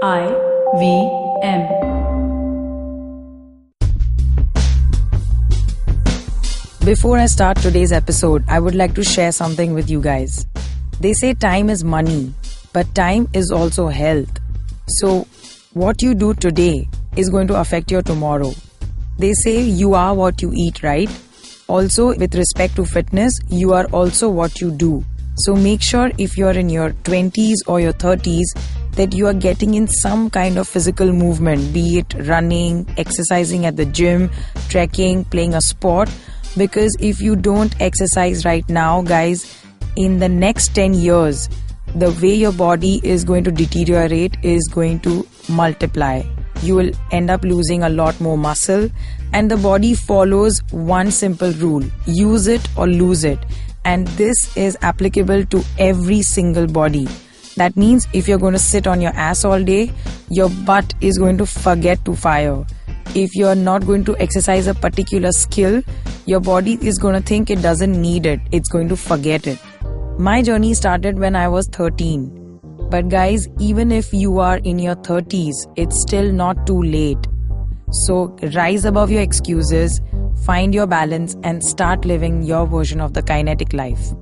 IVM. Before I start today's episode, I would like to share something with you guys. They say time is money, but time is also health. So, what you do today is going to affect your tomorrow. They say you are what you eat, right? Also, with respect to fitness, you are also what you do. So make sure if you're in your 20s or your 30s that you are getting in some kind of physical movement, be it running, exercising at the gym, trekking, playing a sport. Because if you don't exercise right now, guys, in the next 10 years, the way your body is going to deteriorate is going to multiply. You will end up losing a lot more muscle, and the body follows one simple rule: use it or lose it. And this is applicable to every single body. That means if you're going to sit on your ass all day, your butt is going to forget to fire. If you're not going to exercise a particular skill, your body is going to think it doesn't need it. It's going to forget it. My journey started when I was 13. But guys, even if you are in your 30s, it's still not too late. So rise above your excuses, find your balance, and start living your version of the kinetic life.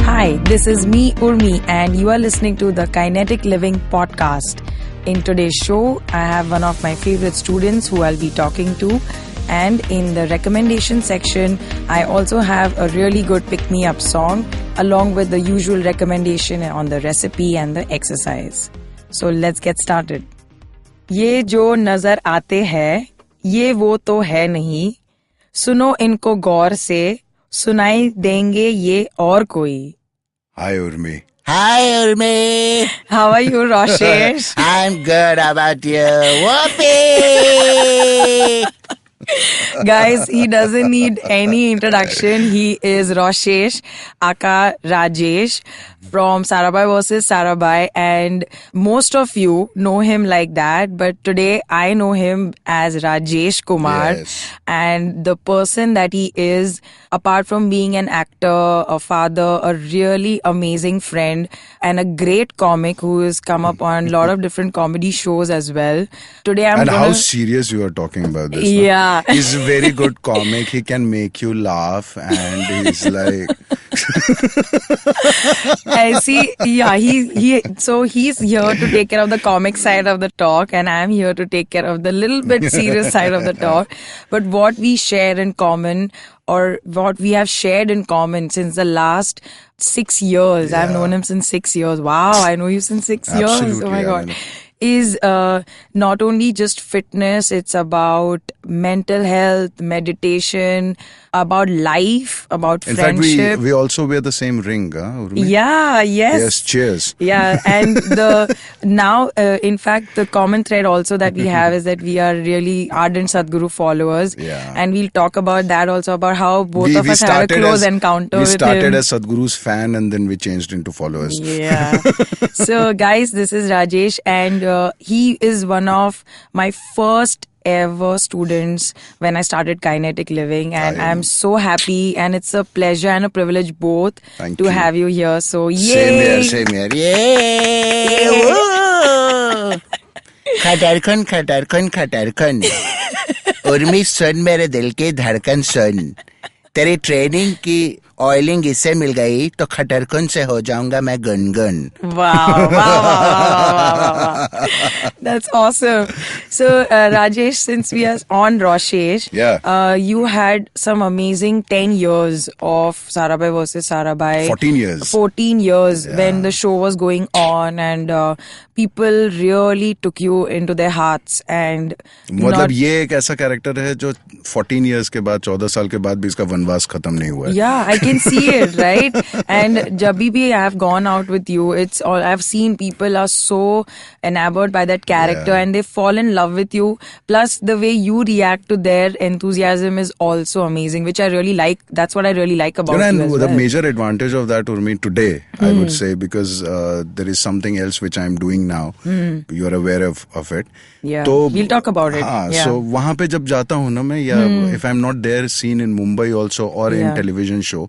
Hi, this is me, Urmi, and you are listening to the Kinetic Living Podcast. In today's show, I have one of my favorite students who I'll be talking to. And in the recommendation section, I also have a really good pick-me-up song along with the usual recommendation on the recipe and the exercise. So let's get started. ये जो नजर आते हैं, ये वो तो है नहीं. सुनो इनको गौर से, सुनाई देंगे ये और कोई. Hi, Urmi. Hi, Urmi. How are you, Rosesh? I'm good. How about you? Whoopee! Guys, he doesn't need any introduction. He is Rosesh, a.k.a. Rajesh from Sarabhai versus Sarabhai, and most of you know him like that, but today I know him as Rajesh Kumar. Yes. And the person that he is, apart from being an actor, a father, a really amazing friend, and a great comic who has come up on a lot of different comedy shows as well. Today I'm And gonna... how serious you are talking about this. Yeah. No? He's a very good comic. He can make you laugh, and he's like... I see. Yeah, so he's here to take care of the comic side of the talk, and I'm here to take care of the little bit serious side of the talk. But what we share in common, or what we have shared in common since the last 6 years. Yeah. I've known him since 6 years. Wow, I know you since 6 years. Absolutely, Oh my I God. know. Is not only just fitness, it's about mental health, meditation, about life, about In fact, friendship. we also wear the same ring, huh, Urmi? Yeah, yes. Yes, cheers. Yeah, and in fact, the common thread also that we have is that we are really ardent Sadhguru followers. Yeah. And we'll talk about that also, about how both of us had a close encounter with him. We started as Sadhguru's fan, and then we changed into followers. Yeah. So guys, this is Rajesh, and he is one of my first ever students when I started Kinetic Living, and I'm so happy, and it's a pleasure and a privilege both Thank to you. have you here. So yay! Same here. Yay! Woo! खटरखन खटरखन खटरखन Urmi सुन मेरे दिल की धड़कन सुन तेरी training की oiling इससे मिल गई तो खटरखन से हो जाऊंगा मैं Gungun. Wow. That's awesome. So, Rajesh, since we are on Rosesh, Yeah. You had some amazing 10 years of Sarabhai versus Sarabhai. 14 years. 14 years Yeah. when the show was going on, and people really took you into their hearts. And मतलब ये एक ऐसा character है जो 14 years के बाद, 14 साल के बाद भी इसका वनवास खत्म नहीं हुआ है. Yeah, I can can see it, right? And Jabbi bhi I have gone out with you. It's all I've seen. People are so enamored by that character, Yeah. and they fall in love with you. Plus, the way you react to their enthusiasm is also amazing, which I really like. That's what I really like about you and as the well. major advantage of that, Urmi, today, I would say, because there is something else which I'm doing now. You are aware of it. Yeah, तो we'll talk about it. हाँ, Yeah. so वहाँ पे जब जाता हूँ ना मैं, या if I'm not there, seen in Mumbai also or in Yeah. television show,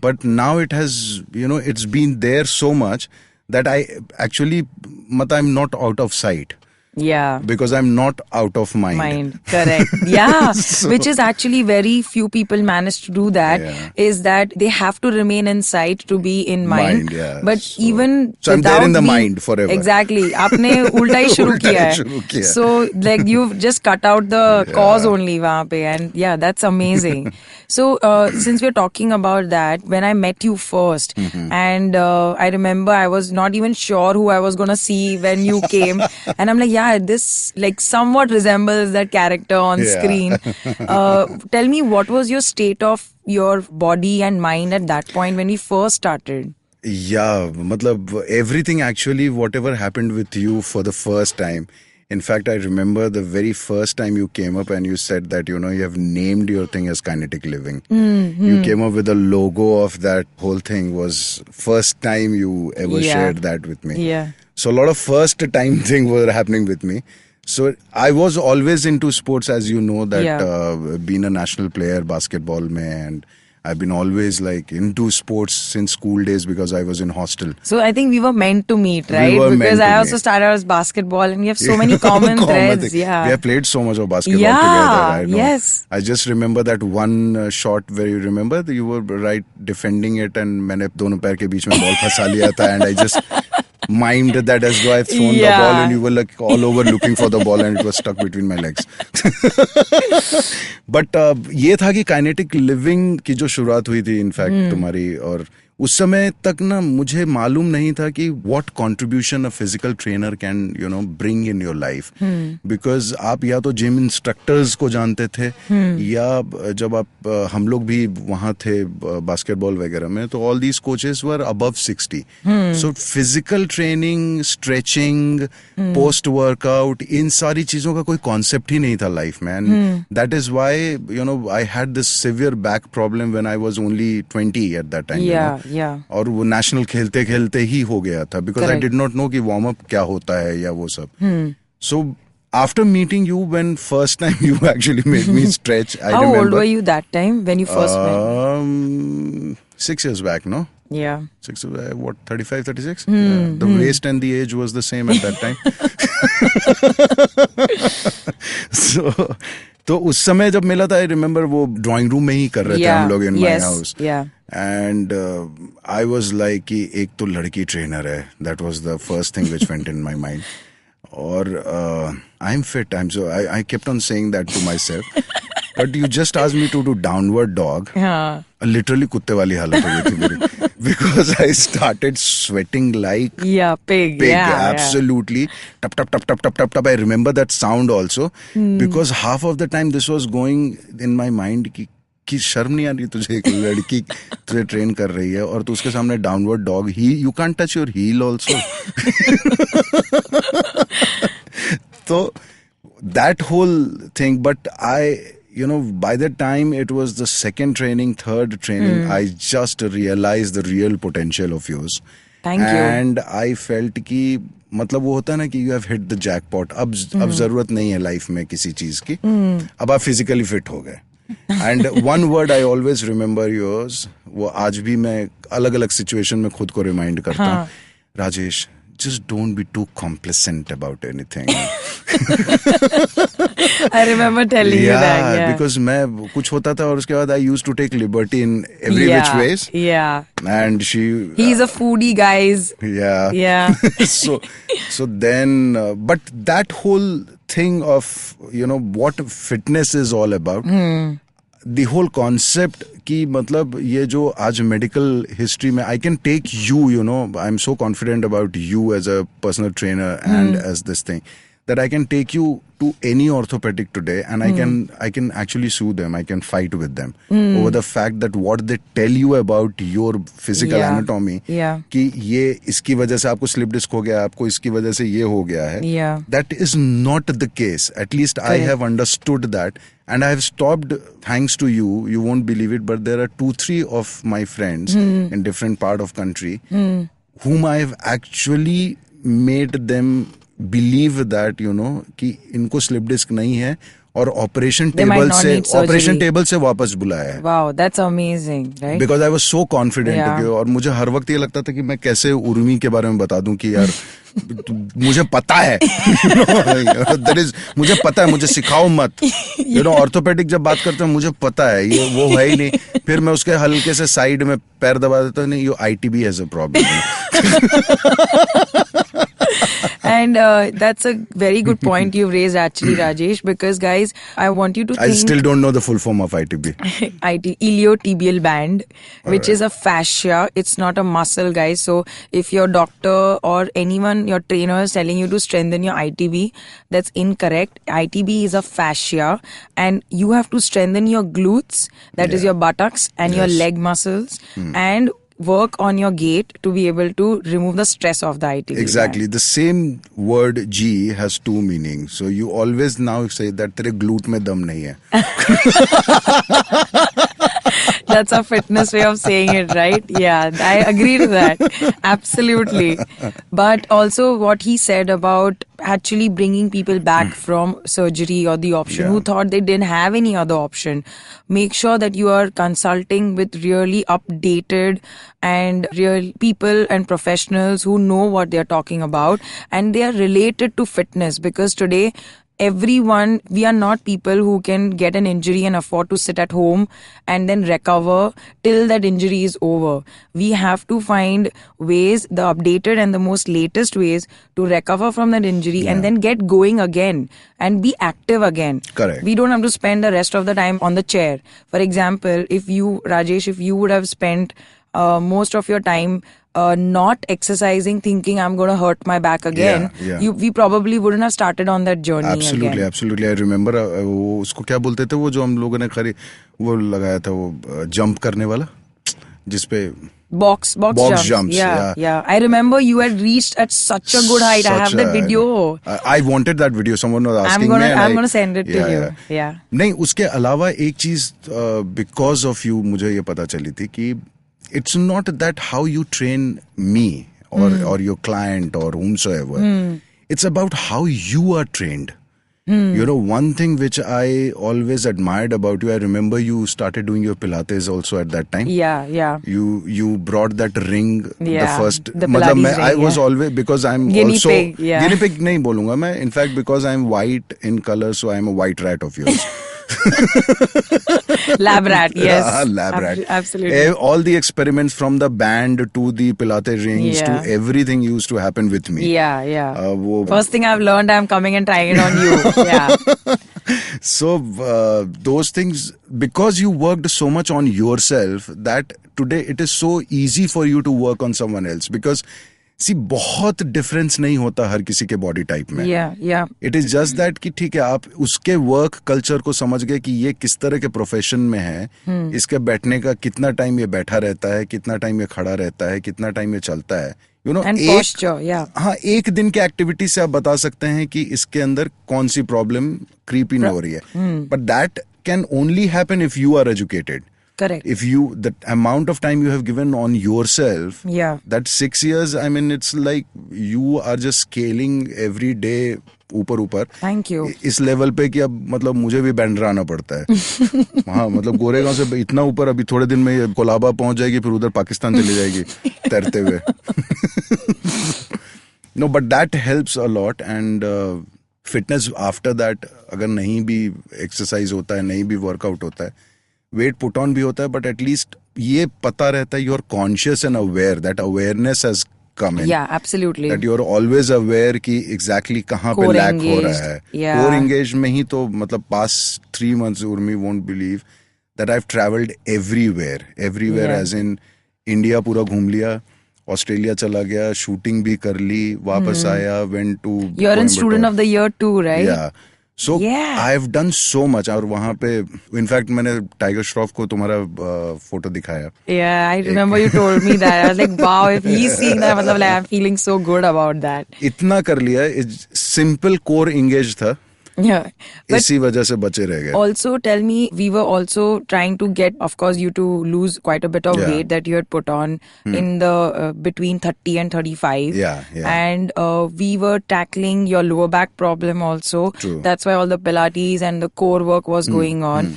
but now it has, it's been there so much that I actually, I'm not out of sight. Yeah. Because I'm not out of Mind. Correct. Yeah. Which is actually very few people manage to do that. Yeah. Is that they have to remain in sight to be in mind. Yeah. But even so I'm there in the without mind forever. Exactly. आपने उल्टा ही शुरू उल्टा किया ही है. शुरू किया. So like you've just cut out the cause only वहाँ पे, and yeah, that's amazing. So since we're talking about that, when I met you first, and I remember I was not even sure who I was gonna see when you came, and I'm like, yeah, this like somewhat resembles that character on Yeah. screen. Tell me, what was your state of your body and mind at that point when we first started? Yeah, everything actually, whatever happened with you for the first time. In fact, I remember the very first time you came up and you said that, you have named your thing as Kinetic Living. You came up with the logo of that whole thing was first time you ever shared that with me. Yeah. So a lot of first time thing were happening with me. So I was always into sports, as you know, that being a national player, basketball mein, and I've been always like into sports since school days because I was in hostel. So I think we were meant to meet, right? We were because meant to I also meet. started as basketball, and we have so many common threads. thing. Yeah. We have played so much of basketball Yeah, together. I know. yes. I just remember that one shot where you remember that you were right defending it and मैंने दोनों पैर के बीच में ball फंसा लिया था, and I just mimed that as though I've thrown the ball and you were like all over looking for the ball and it was stuck between my legs. But ये था कि काइनेटिक लिविंग की जो शुरुआत हुई थी in fact तुम्हारी, और उस समय तक ना मुझे मालूम नहीं था कि what contribution a physical trainer can bring in your life, because आप या तो जिम इंस्ट्रक्टर्स को जानते थे या जब आप हम लोग भी वहाँ थे बास्केटबॉल वगैरह में, तो all these coaches were above 60. So physical training, stretching, post workout, इन सारी चीजों का कोई कॉन्सेप्ट ही नहीं था लाइफ में. And that is why I had this severe back problem when I was only 20 at that time. और वो नेशनल खेलते खेलते ही हो गया था, because I did not know कि वार्म अप क्या होता है या वो सब. So after meeting you when first time you actually made me stretch, I How remember. old were you that time when you first met? 6 years back, no? Yeah. 35, 36? The waist and the age was the same at that time. तो उस समय जब मिला था, I remember वो drawing room में ही कर रहे थे हम लोग in my house. And I was like कि एक तो लड़की ट्रेनर है. That was the first thing which went in my mind. और I am fit, I kept on saying that to myself. But you just asked me to do downward dog. Literally कुत्ते वाली हालत हो गई थी मेरी, because I started sweating like pig. Absolutely. Tap tap tap tap tap tap tap. I remember that sound also, because half of the time this was going in my mind कि शर्म नहीं आ रही तुझे, एक लड़की तुझे ट्रेन कर रही है और तू उसके सामने डाउनवर्ड डॉग, ही you can't touch your heel also. तो that whole thing, but by the time it was the second training, third training, I just realized the real potential of yours. Thank you. And I felt कि मतलब वो होता है ना कि you have hit the jackpot. अब जरूरत नहीं है लाइफ में किसी चीज की, अब आप फिजिकली फिट हो गए. And one word I always remember yours, वो आज भी मैं अलग अलग सिचुएशन में खुद को रिमाइंड करता हूँ. Rajesh, just don't be too complacent about anything. I remember telling you that. Yeah, because मैं कुछ होता था और उसके बाद I used to take liberty in every which ways. Yeah. And he's a foodie, guys. Yeah. so then, but that whole thing of what fitness is all about. The whole concept कि मतलब ये जो आज medical history में I can take you, I'm so confident about you as a personal trainer and as this thing, that I can take you to any orthopedic today and I can actually sue them. I can fight with them over the fact that what they tell you about your physical anatomy, कि ये इसकी वजह से आपको slip disc हो गया, आपको इसकी वजह से ये हो गया है. That is not the case. At least I have understood that. And I have stopped, thanks to you, you won't believe it, but there are 2-3 of my friends in different part of country whom I have actually made them believe that, you know, कि इनको slip disc नहीं है और operation table से वापस बुलाया है. Wow, that's amazing, right? Because I was so confident. और मुझे हर वक्त ये लगता था कि मैं कैसे उर्मी के बारे में बता दूं कि यार मुझे पता है. मुझे पता है, मुझे सिखाओ मत. यू नो, ऑर्थोपेडिक जब बात करते हैं मुझे पता है, ये वो है ही नहीं. फिर मैं उसके हल्के से साइड में पैर दबा देता हूँ, नहीं, यो ITB has a problem. And that's a very good point you've raised, actually, Rajesh, because guys, I want you to think... I still don't know the full form of ITB. Iliotibial band, which is a fascia. It's not a muscle, guys. So if your doctor or anyone, your trainer is telling you to strengthen your ITB, that's incorrect. ITB is a fascia and you have to strengthen your glutes, that is your buttocks and your leg muscles, and work on your gait to be able to remove the stress of the ITB. Exactly. Band. The same word G has 2 meanings. So you always now say that तेरे glute में दम नहीं है. That's a fitness way of saying it, right? Yeah, I agree to that. Absolutely. But also what he said about actually bringing people back from surgery or the option who thought they didn't have any other option. Make sure that you are consulting with really updated and real people and professionals who know what they're talking about and they are related to fitness, because today everyone, we are not people who can get an injury and afford to sit at home and then recover till that injury is over. We have to find ways, the updated and the most latest ways to recover from that injury and then get going again and be active again. Correct. We don't have to spend the rest of the time on the chair. For example, if you, Rajesh, if you would have spent most of your time not exercising, thinking I'm going to hurt my back again, we probably wouldn't have started on that journey. Absolutely. I remember वो उसको क्या बोलते थे वो जो हम लोगों ने वो लगाया था वो जंप करने वाला जिसपे box jumps. Yeah. I remember you had reached at such a good height. I have that video. I wanted that video. Someone was asking me. I'm going to send it to you. Yeah. नहीं, उसके अलावा एक चीज because of you मुझे ये पता चली थी कि it's not that how you train me or your client or whomsoever. It's about how you are trained. You know, one thing which I always admired about you, I remember you started doing your Pilates also at that time. Yeah. You brought that ring, the first. The Pilates ring, I was always, because I'm guinea also pig, guinea pig नहीं बोलूँगा मैं. In fact, because I'm white in color, so I'm a white rat of yours. Lab rat, yes. Lab rat. Absolutely. All the experiments from the band to the Pilates rings to everything used to happen with me. Yeah. First thing I've learned, I'm coming and trying it on you. Yeah. So those things, because you worked so much on yourself, that today it is so easy for you to work on someone else. Because see, बहुत difference नहीं होता हर किसी के body type में. It is just that कि ठीक है, आप उसके वर्क कल्चर को समझ गए कि ये किस तरह के प्रोफेशन में है, इसके बैठने का कितना टाइम ये बैठा रहता है, कितना टाइम ये खड़ा रहता है, कितना टाइम ये चलता है. यू नो, एक दिन के एक्टिविटी से आप बता सकते हैं कि इसके अंदर कौन सी प्रॉब्लम क्रीप इन हो रही है. But that can only happen if you are educated. Correct. If you, the amount of time you have given on yourself, that 6 years, I mean, it's like you are just scaling every day ऊपर. Thank you. इस level पे कि अब मतलब मुझे भी बैंड्रा आना पड़ता है. हाँ, मतलब गोरेगांव से इतना ऊपर, अभी थोड़े दिन में कोलाबा पहुंच जाएगी, फिर उधर पाकिस्तान चली जाएगी तैरते हुए. No, but that helps a lot. And fitness after that, अगर नहीं भी एक्सरसाइज होता है, नहीं भी वर्कआउट होता है, वेट पुट ऑन भी होता है, बट एटलीस्ट ये पता रहता है you are conscious and aware, that awareness has come in. Absolutely. That you are always aware कि एग्जैक्टली कहाँ पे लैक हो रहा है. कोर एंगेज में ही तो मतलब past 3 months, Urmi won't believe that I have travelled everywhere as in India पूरा घूम लिया, ऑस्ट्रेलिया चला गया, शूटिंग भी कर ली, वापस आया, went to You're in Student of the Year too, right? या so I have done so much. और वहां पे इनफैक्ट मैंने टाइगर श्रॉफ को तुम्हारा फोटो दिखाया. Yeah, I remember you told me that. I was like, wow, if he's seeing that, मतलब like, I'm feeling so good about that. इतना कर लिया. सिंपल कोर इंगेज था. Yeah. But इसी वजह से बचे रह गए. also tell me, we were also trying to get, of course, you to lose quite a bit of Yeah. weight that you had put on in the between 30 and 35. Yeah. And we were tackling your lower back problem also. True. That's why all the Pilates and the core work was going on.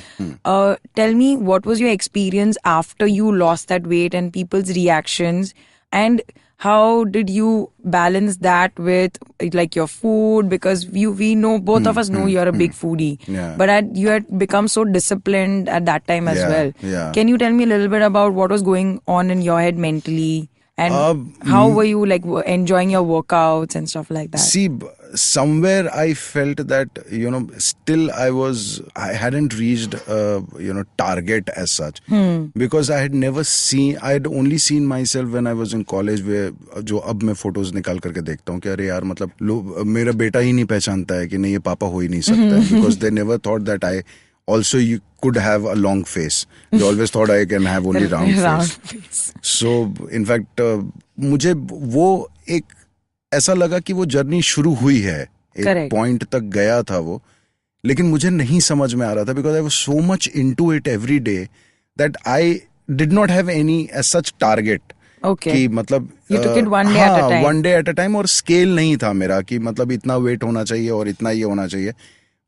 Tell me, what was your experience after you lost that weight and people's reactions? And how did you balance that with like your food? Because we know, both of us know you're a big foodie. Yeah. But you had become so disciplined at that time as well. Yeah. Can you tell me a little bit about what was going on in your head mentally? And how were you like enjoying your workouts and stuff like that? See, somewhere I felt that, still I hadn't reached, target as such. Because I had only seen myself when I was in college, where जो अब मैं photos निकाल करके देखता हूँ कि अरे यार मतलब मेरा बेटा ही नहीं पहचानता है कि नहीं ये पापा हो ही नहीं सकता है. Because they never thought that I also you could have a long face. They always thought I can have only round face. So in fact मुझे वो एक ऐसा लगा कि वो जर्नी शुरू हुई है, एक पॉइंट तक गया था वो, लेकिन मुझे नहीं समझ में आ रहा था. Because I was so much into it every day that I did not have any as such target. कि मतलब you took it one day at a time. One day at a time. और scale नहीं था मेरा कि मतलब इतना wait होना चाहिए और इतना ये होना चाहिए.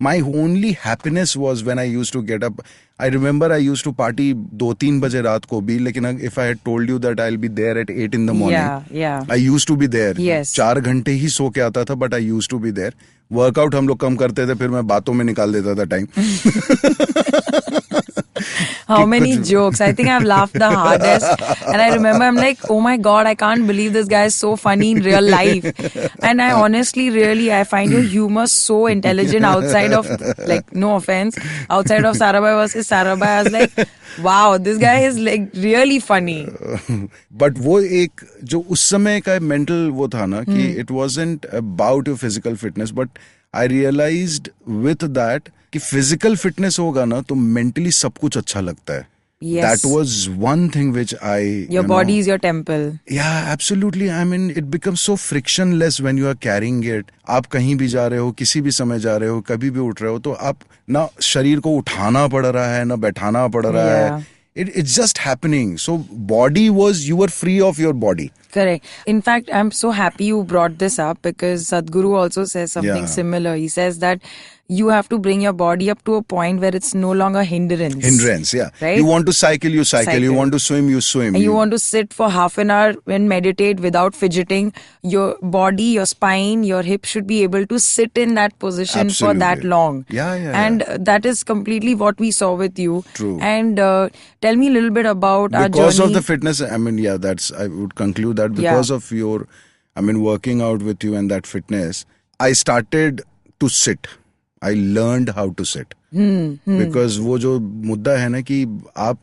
My only happiness was when I used to get up. I remember I used to party 2-3 बजे रात को भी, लेकिन if I had told you that I'll be there at 8 in the morning, yeah. I used to be there. Yes. 4 घंटे ही सो के आता था, but I used to be there. Workout हम लोग कम करते थे, फिर मैं बातों में निकाल देता था time. How many jokes? I think I've laughed the hardest. And I remember I'm like, oh my God, I can't believe this guy is so funny in real life. And I honestly, really, I find your humor so intelligent outside of, like, no offense, outside of Sarabhai versus Sarabhai. I was like, wow, this guy is like really funny. But वो एक जो उस समय का mental वो था ना कि it wasn't about your physical fitness, but I realized with that कि physical fitness होगा ना तो mentally सब कुछ अच्छा लगता है. Yes. That was one thing which Your body is your temple. Yeah, absolutely. I mean, it becomes so frictionless when you are carrying it. आप कहीं भी जा रहे हो, किसी भी समय जा रहे हो, कभी भी उठ रहे हो, तो आप ना शरीर को उठाना पड़ रहा है, ना बैठाना पड़ रहा है. It's just happening. So you were free of your body. Correct. In fact, I'm so happy you brought this up because Sadhguru also says something similar. He says that you have to bring your body up to a point where it's no longer hindrance. Yeah. Right? You want to cycle, you cycle. You want to swim, you swim. And you want to sit for half an hour and meditate without fidgeting. Your body, your spine, your hips should be able to sit in that position for that long. And that is completely what we saw with you. True. And tell me a little bit about our journey. Because of the fitness, I mean, I would conclude that because of your, working out with you and that fitness, I started to sit. I learned how to sit. Because वो जो मुद्दा है ना कि आप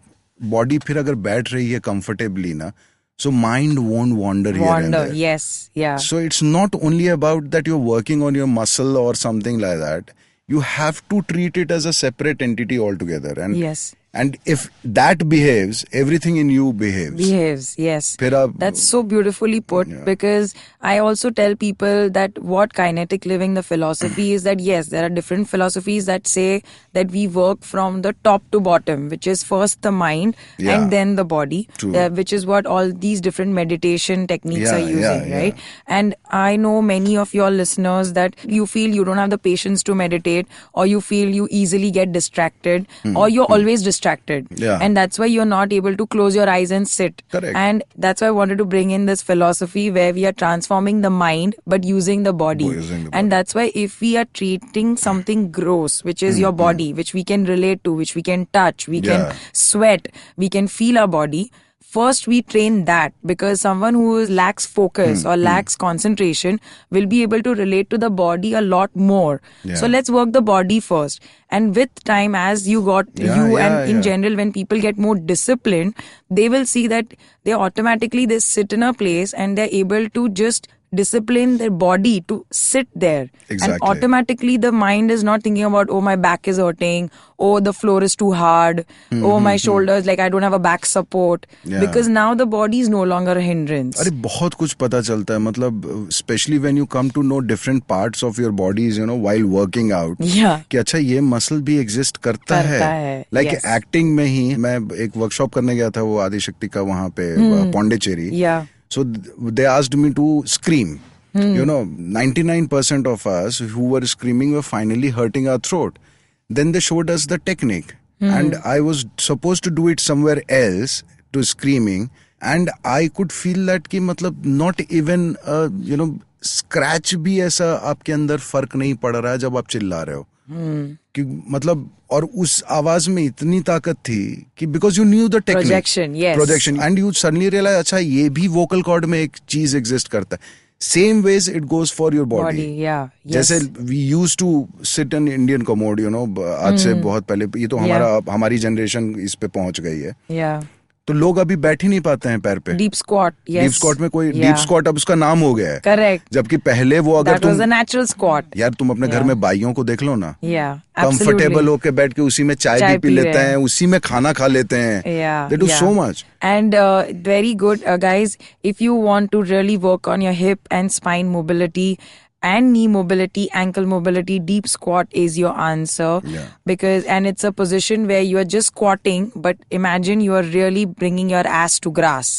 body फिर अगर बैठ रही है comfortably ना, so mind won't wander here and there. Yes, yeah. So it's not only about that you're working on your muscle or something like that. You have to treat it as a separate entity altogether. And yes. And if that behaves, everything in you behaves. Yes. That's so beautifully put because I also tell people that what kinetic living, the philosophy is that yes, there are different philosophies that say that we work from the top to bottom, which is first the mind and then the body, which is what all these different meditation techniques are using, right? And I know many of your listeners that you feel you don't have the patience to meditate, or you feel you easily get distracted, or you're always distracted. And that's why you're not able to close your eyes and sit. Correct. And that's why I wanted to bring in this philosophy where we are transforming the mind but using the body. And that's why if we are treating something gross, which is your body, which we can relate to, which we can touch, we can sweat, we can feel our body, first we train that, because someone who lacks focus or lacks concentration will be able to relate to the body a lot more. Yeah. So let's work the body first. And with time, as you got and in general, when people get more disciplined, they will see that they automatically sit in a place and they're able to just discipline their body to sit there. Exactly. And automatically the mind is not thinking about, oh, my back is hurting, oh, the floor is too hard, oh, my shoulders, like I don't have a back support. Yeah. Because now the body is no longer a hindrance. अरे बहुत कुछ पता चलता है, मतलब especially when you come to know different parts of your bodies, you know, while working out. Yeah. कि अच्छा ये मसल भी एग्जिस्ट करता है. Like yes. एक्टिंग में ही मैं एक वर्कशॉप करने गया था वो आदिशक्ति का वहाँ पे Pondicherry. Yeah. So they asked me to scream. You know, 99% of us who were screaming were finally hurting our throat. Then they showed us the technique. And I was supposed to do it somewhere else to screaming. And I could feel that कि मतलब not even you know, scratch भी ऐसा आपके अंदर फर्क नहीं पड़ रहा है जब आप चिल्ला रहे हो. कि मतलब और उस आवाज में इतनी ताकत थी कि because you knew the technique projection and you suddenly realise अच्छा ये भी वोकल कॉर्ड में एक चीज एग्जिस्ट करता है. Same ways it goes for your body. जैसे we use to sit in Indian commode, you know, आज से बहुत पहले. ये तो हमारी जनरेशन इस पे पहुंच गई है. तो लोग अभी बैठ ही नहीं पाते हैं पैर पे. Deep squat. डीप स्क्वाट में कोई डीप स्क्वाट अब उसका नाम हो गया है. करेक्ट. जबकि पहले वो अगर तुम नेचुरल स्क्वाट, यार तुम अपने घर में बाइयों को देख लो ना, कंफर्टेबल होके बैठ के उसी में चाय भी पी लेते हैं, उसी में खाना खा लेते हैं. They do so much. And very good, guys. If you want to really work on your hip and spine mobility and knee mobility, ankle mobility, deep squat is your answer. And it's a position where you are just squatting, but imagine you are really bringing your ass to grass.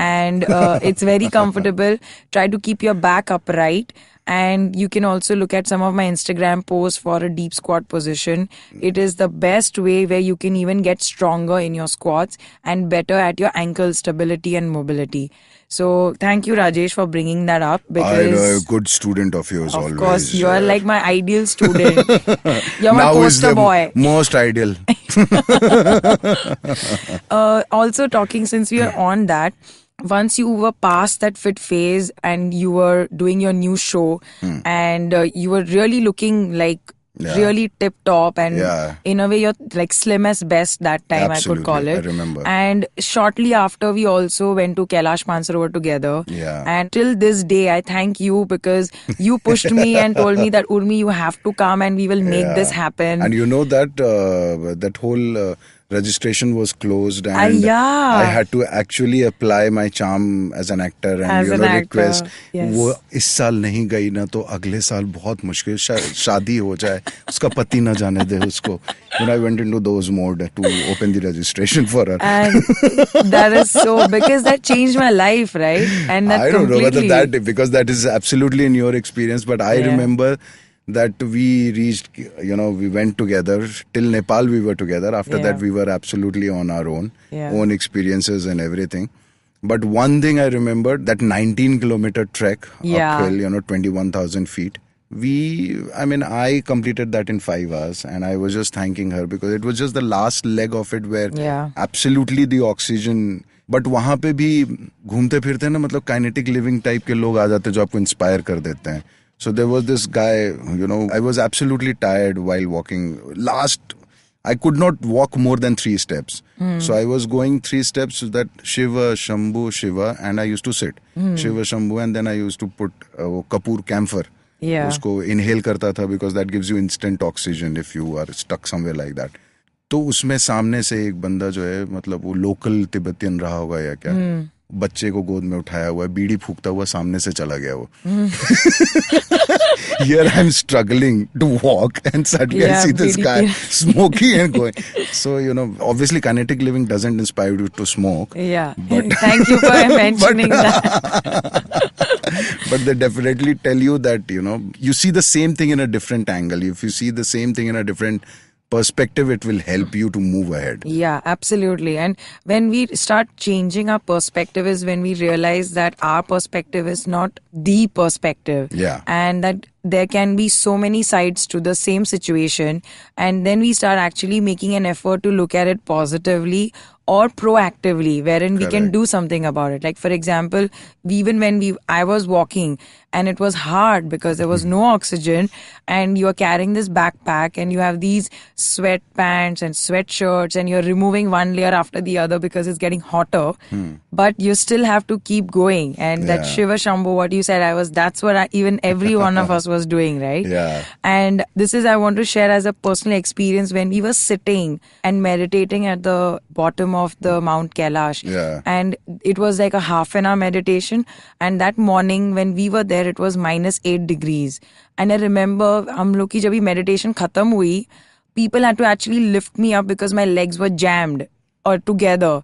And it's very comfortable. Try to keep your back upright. And you can also look at some of my Instagram posts for a deep squat position. It is the best way where you can even get stronger in your squats and better at your ankle stability and mobility. So thank you, Rajesh, for bringing that up. Because I know, a good student of yours always. Of course, you are like my ideal student. You're my poster boy. Most ideal. Also talking, since we are on that, once you were past that fit phase and you were doing your new show and you were really looking like really tip top and in a way you're like slim as best that time. Absolutely, I could call it. I remember. And shortly after we also went to Kailash Mansarovar together. And till this day I thank you because you pushed me and told me that Urmi, you have to come and we will make this happen. And you know that that whole registration was closed and I had to actually apply my charm as an actor and you know request. वो इस साल नहीं गई ना तो अगले साल बहुत मुश्किल शादी हो जाए, उसका पति ना जाने दे उसको. When I went into those mode to open the registration for her. And that is so, because that changed my life, right? And that I don't know whether that, because that is absolutely in your experience, but I remember that we reached, you know, we went together till Nepal. We were together. After that we were absolutely on our own experiences and everything. But one thing I remember, that 19-kilometer trek uphill, you know, 21,000 feet. I completed that in 5 hours and I was just thanking her because it was just the last leg of it where absolutely the oxygen. But वहाँ पे भी घूमते फिरते ना, मतलब kinetic living type के लोग आ जाते जो आपको inspire कर देते हैं. So there was this guy, you know, I was absolutely tired while walking. I could not walk more than 3 steps. So I was going 3 steps, that Shiva, Shambhu, Shiva, and I used to sit. Shiva, Shambhu, and then I used to put Kapoor camphor. उसको inhale करता था because that gives you instant oxygen if you are stuck somewhere like that. तो उसमें सामने से एक बंदा जो है, मतलब वो लोकल तिब्बतियन रहा होगा या क्या, बच्चे को गोद में उठाया हुआ, बीड़ी फूकता हुआ सामने से चला गया वो. Here I'm struggling to walk and suddenly I see this guy smoking and going. So, you know, obviously kinetic living doesn't inspire you to smoke. But thank you for mentioning that. But they definitely tell you that, you know, you see the same thing in a different angle. If you see the same thing in a different perspective, it will help you to move ahead. Yeah, absolutely. And when we start changing our perspective is when we realize that our perspective is not the perspective. And that there can be so many sides to the same situation. And then we start actually making an effort to look at it positively or proactively, wherein we can Correct. do something about it. Like, for example, even when I was walking and it was hard because there was no oxygen, and you are carrying this backpack and you have these sweatpants and sweatshirts and you're removing one layer after the other because it's getting hotter, but you still have to keep going. And that Yeah. Shiva Shambhu, what you said, that's what even every one of us was doing, right? Yeah. And this is, I want to share as a personal experience when we were sitting and meditating at the bottom of the Mount Kailash. Yeah. And it was like a half an hour meditation. And that morning when we were there, it was -8 degrees. And I remember, हम लोग की जब ये meditation खत्म हुई, people had to actually lift me up because my legs were jammed or together.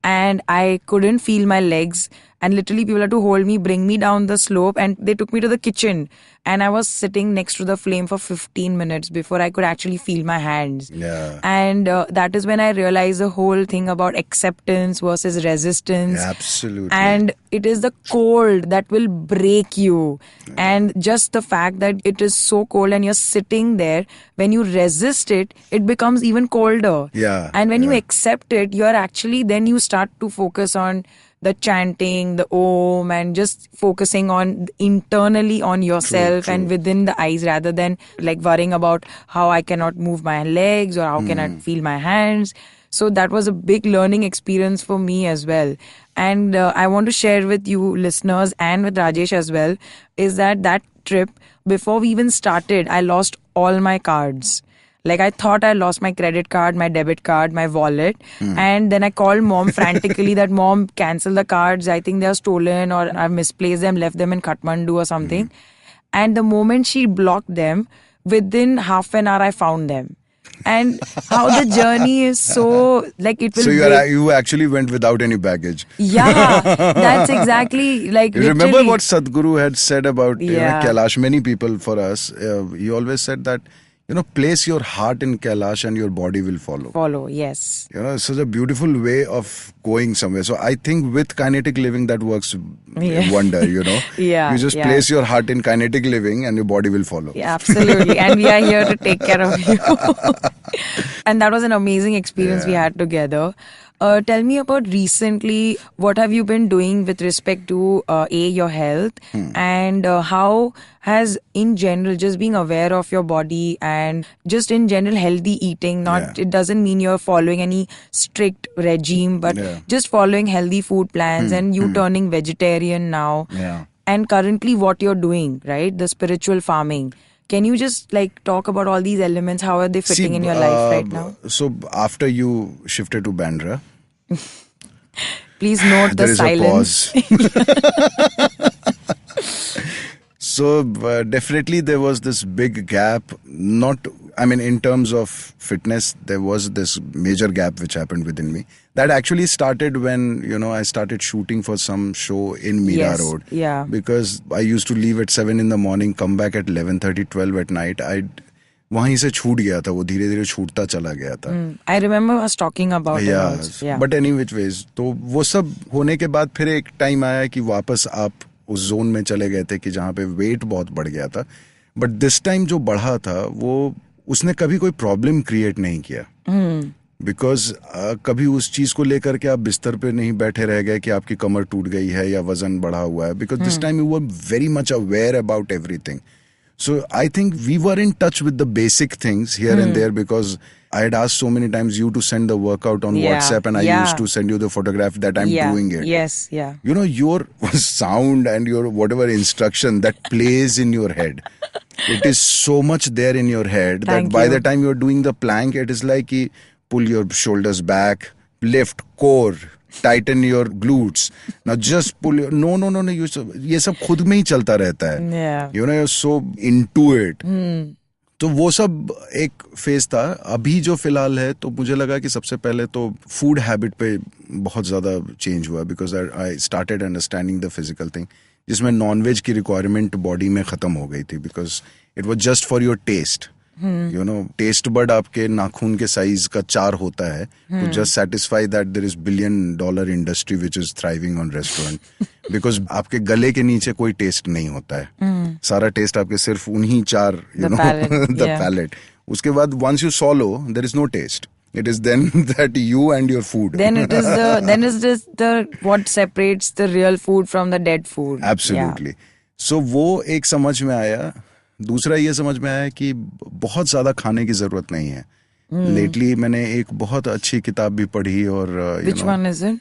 And I couldn't feel my legs. And literally people had to hold me, bring me down the slope, and they took me to the kitchen. And I was sitting next to the flame for 15 minutes before I could actually feel my hands. Yeah. And that is when I realized the whole thing about acceptance versus resistance. Absolutely. And it is the cold that will break you. And just the fact that it is so cold and you're sitting there, when you resist it, it becomes even colder. Yeah, And when you yeah. accept it, you're actually, then you start to focus on the chanting, the om, and just focusing on internally on yourself True, and within the eyes, rather than like worrying about how I cannot move my legs or how can I feel my hands. So that was a big learning experience for me as well. And I want to share with you listeners and with Rajesh as well, is that trip, before we even started, I lost all my cards. Like, I thought I lost my credit card, my debit card, my wallet. And then I called mom frantically that, Mom, cancel the cards. I think they are stolen or I've misplaced them, left them in Kathmandu or something. And the moment she blocked them, within half an hour, I found them. And how the journey is so, like, it will So break. you actually went without any baggage. Yeah, that's exactly, like, You remember literally. what Sadhguru had said about Yeah. Kailash? Many people for us, he always said that, place your heart in Kailash and your body will follow. Follow, yes. It's such a beautiful way of going somewhere. So I think with kinetic living that works Yeah. wonder, Yeah, You just yeah. place your heart in kinetic living and your body will follow. Yeah, absolutely. And we are here to take care of you. And that was an amazing experience we had together. Tell me about recently, what have you been doing with respect to your health, and how has, in general, just being aware of your body and just in general healthy eating, it doesn't mean you're following any strict regime, but just following healthy food plans, and you turning vegetarian now, Yeah. and currently what you're doing, right? The spiritual farming. Can you just talk about all these elements? How are they fitting in your life right now? So after you shifted to Bandra, Please note the there is silence. a pause. So definitely there was this big gap. In terms of fitness, there was this major gap which happened within me. That actually started when, I started shooting for some show in Mira Yes, Road. yeah. Because I used to leave at 7 in the morning, come back at 11:30, 12 at night. वहीं से छूट गया था, वो धीरे धीरे छूटता चला गया था. I remember us talking about it also. Yeah. But any which ways, तो वो सब होने के बाद फिर एक टाइम आया कि वापस आप उस जोन में चले गए थे कि जहाँ पे वेट बहुत बढ़ गया था. बट दिस टाइम जो बढ़ा था वो उसने कभी कोई प्रॉब्लम क्रिएट नहीं किया. बिकॉज कभी उस चीज को लेकर के आप बिस्तर पे नहीं बैठे रह गए कि आपकी कमर टूट गई है या वजन बढ़ा हुआ है. Because this time you were very much aware about everything. So I think we were in touch with the basic things here and there, because I had asked so many times you to send the workout on WhatsApp, and I used to send you the photograph that I'm doing it. Yes, yeah. Your sound and your whatever instruction that plays in your head, it is so much there in your head that by the time you're doing the plank, it is like pull your shoulders back, lift core, tighten your glutes. Now just pull your no. ये सब खुद में ही चलता रहता है. Yeah. You're so into it. तो वो सब एक फेज था. अभी जो फिलहाल है, तो मुझे लगा कि सबसे पहले तो फूड हैबिट पे बहुत ज्यादा चेंज हुआ, because I started understanding the physical thing, जिसमें नॉनवेज की रिक्वायरमेंट बॉडी में खत्म हो गई थी, because it was just for your taste. Taste bud आपके नाखून के साइज का 4 होता है, तो just satisfy that there is $1 billion industry which is thriving on restaurant, because आपके गले के नीचे कोई टेस्ट नहीं होता है. सारा टेस्ट आपके सिर्फ उन्हीं 4 द पैलेट. उसके बाद once you swallow there is no taste. It is then that you and your food. Then it is the what separates the real food from the dead food. Absolutely. So वो एक समझ में आया. दूसरा ये समझ में आया कि बहुत ज्यादा खाने की जरूरत नहीं है. लेटली मैंने एक बहुत अच्छी किताब भी पढ़ी और Which one is it?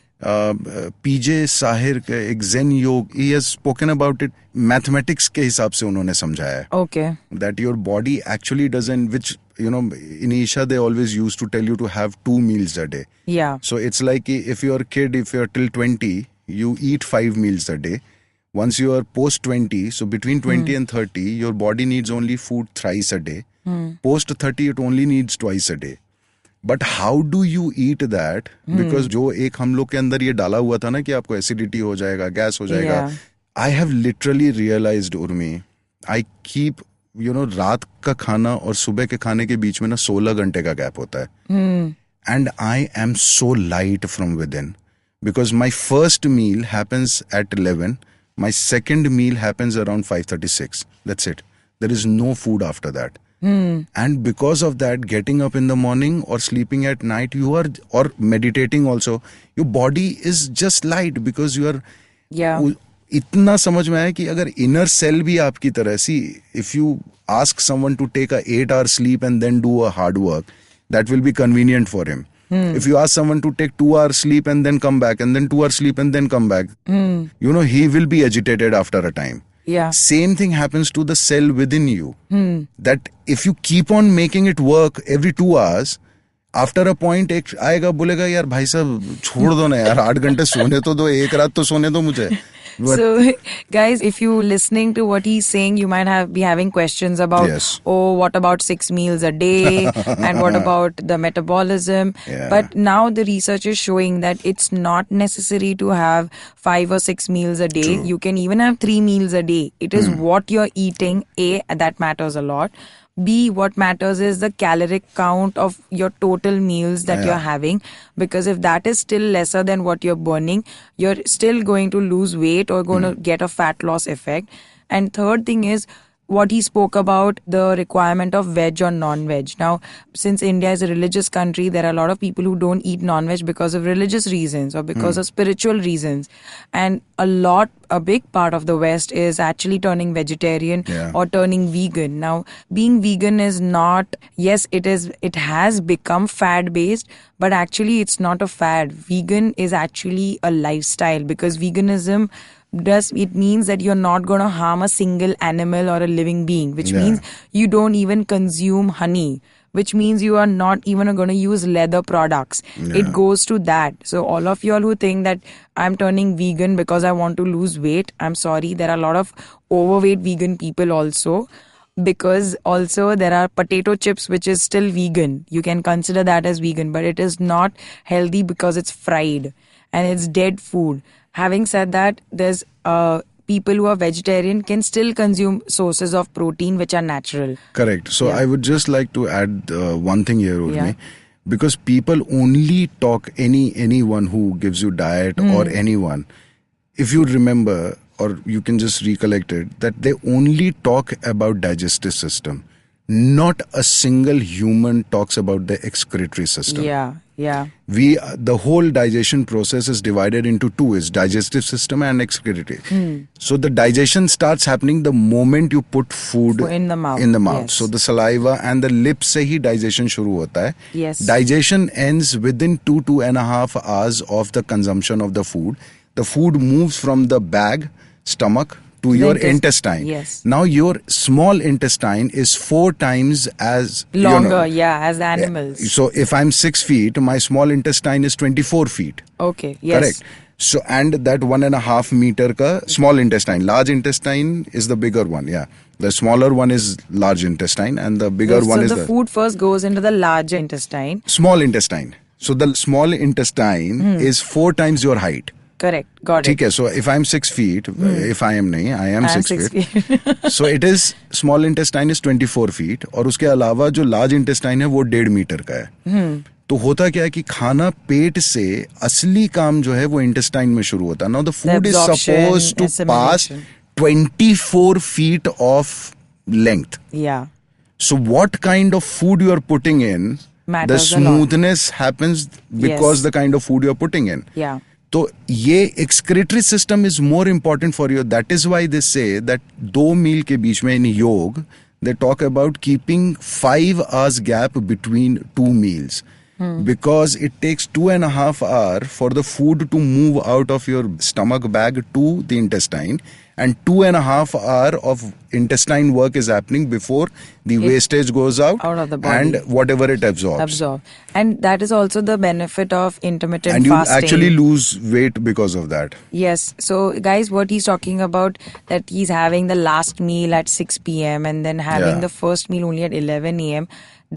पीजे साहिर के एक ज़ेन योग, he has spoken about it, mathematics के हिसाब से उन्होंने समझाया है. Okay. That your body actually doesn't, which in Isha they always used to tell you to have 2 meals a day. Yeah. So it's like if you're a kid, if you're till 20, you eat 5 meals a day. Once you are post 20, so between 20 and 30, your body needs only food thrice a day. Post 30, it only needs twice a day. But how do you eat that? Because जो एक हम लोग के अंदर ये डाला हुआ था ना कि आपको एसिडिटी हो जाएगा, गैस हो जाएगा. I have literally realized, Urmi, I keep, रात का खाना और सुबह के खाने के बीच में ना 16 घंटे का गैप होता है. And I am so light from within. Because my first meal happens at 11. My second meal happens around 5:36. That's it. There is no food after that. And because of that, getting up in the morning or sleeping at night, or meditating also, your body is just light because you are. Yeah. इतना समझ में आया कि अगर inner cell भी आपकी तरह, see, if you ask someone to take a 8-hour sleep and then do a hard work, that will be convenient for him. If you ask someone to take 2 hours sleep and then come back and then 2 hours sleep and then come back, he will be agitated after a time. Yeah. Same thing happens to the cell within you. That if you keep on making it work every 2 hours, after a point एक आएगा बोलेगा यार भाई साहब छोड़ दो ना यार, 8 घंटे सोने तो दो, एक रात तो सोने दो मुझे. So, guys, if you're listening to what he's saying, you might be having questions about, Yes. oh, what about 6 meals a day? And what about the metabolism? Yeah. But now the research is showing that it's not necessary to have 5 or 6 meals a day. True. You can even have 3 meals a day. It is what you're eating, A, that matters a lot. B, what matters is the caloric count of your total meals that you're having. Because if that is still lesser than what you're burning, you're still going to lose weight or going to get a fat loss effect. And third thing is what he spoke about, the requirement of veg or non-veg. Now, since India is a religious country, there are a lot of people who don't eat non-veg because of religious reasons or because of spiritual reasons. And a big part of the West is actually turning vegetarian or turning vegan. Now, being vegan is not, yes, it has become fad-based, but actually it's not a fad. Vegan is actually a lifestyle because veganism it means that you're not going to harm a single animal or a living being, which means you don't even consume honey, which means you are not even going to use leather products. It goes to that. So all of y'all who think that I'm turning vegan because I want to lose weight, I'm sorry, there are a lot of overweight vegan people also. Because also there are potato chips which is still vegan. You can consider that as vegan, but it is not healthy because it's fried and it's dead food. Having said that, there's people who are vegetarian can still consume sources of protein which are natural. Correct. So I would just like to add one thing here, Urmi. Because people only talk, anyone who gives you diet or anyone, if you remember or you can just recollect it, that they only talk about digestive system. Not a single human talks about the excretory system. Yeah. The whole digestion process is divided into two, is digestive system and excretory. So the digestion starts happening the moment you put food in the mouth. Yes. So the saliva and the lips se hi digestion shuru hota hai. Yes. Digestion ends within 2.5 hours of the consumption of the food. The food moves from the bag, stomach, to your intestine. Yes. Now your small intestine is 4 times as longer, as the animals. So if I'm 6 feet, my small intestine is 24 feet. Okay. Yes. Correct. So and that 1.5 meter ka small intestine. Large intestine is the bigger one. Yeah. The smaller one is large intestine and the bigger one is the food first goes into the large intestine. Small intestine. So the small intestine is 4 times your height. Correct. Got it. Okay, so if I'm 6 feet, if I am nahi, I am 6 feet. So it is, small intestine is 24 feet और उसके अलावा जो large intestine है वो 1.5 metre का है. तो होता क्या है कि खाना पेट से असली काम जो है वो intestine में शुरू होता है. Now the food is supposed to pass 24 feet of length. Yeah. So what kind of food you are putting in matters the a lot. smoothness happens because Yes. the kind of food you're putting in. Yeah. So, ये excretory system is more important for you. That is why they say that 2 meal के बीच में in yoga, they talk about keeping 5 hours gap between 2 meals. Because it takes 2.5 hours for the food to move out of your stomach bag to the intestine, and 2.5 hours of intestine work is happening before the wastage goes out of the body. and whatever it absorbs. And that is also the benefit of intermittent And you fasting. actually lose weight because of that. Yes. So, guys, what he's talking about, that he's having the last meal at 6 p.m. and then having Yeah. the first meal only at 11 a.m.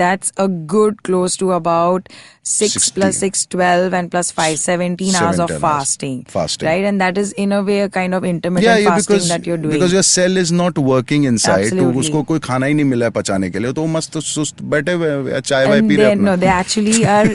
That's a good close to about 6 60. plus 6, 12 and plus 5, 17 hours of 17 hours. fasting. Fasting. Right? And that is in a way a kind of intermittent fasting that you're doing. because your cell is not working inside. तो Absolutely. उसको कोई खाना ही नहीं मिला है पचाने के लिए, तो वो मस्त सुस्त बैठे हुए हैं, चाय वाय And पी रहे they, अपना. no, they actually are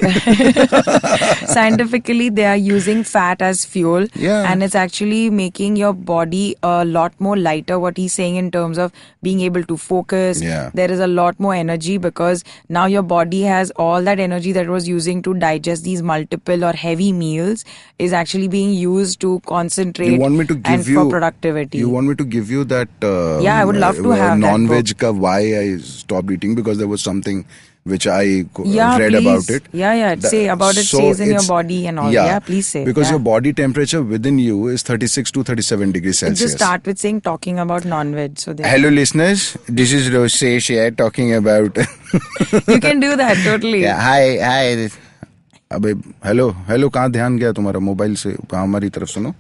scientifically they are using fat as fuel, Yeah. and it's actually making your body a lot more lighter. What he's saying in terms of being able to focus, Yeah. there is a lot more energy because now your body has all that energy that was using to digest these multiple or heavy meals is actually being used to concentrate You want me to and give for you productivity. You want me to give you that? Yeah, I would love to have that non-veg book. ka why I stopped eating, because there was something which I Yeah, read please. about it. Yeah, say about it, So stays in your it's- body and all. Yeah, please say. Because Yeah. your body temperature within you is 36 to 37 degrees Celsius. Just start with saying talking about non-veg. So Hello, listeners. This is Rosesh here talking about. you can do that totally. Yeah, hi. अबे hello कहाँ ध्यान गया तुम्हारा mobile से, कहाँ हमारी तरफ सुनो.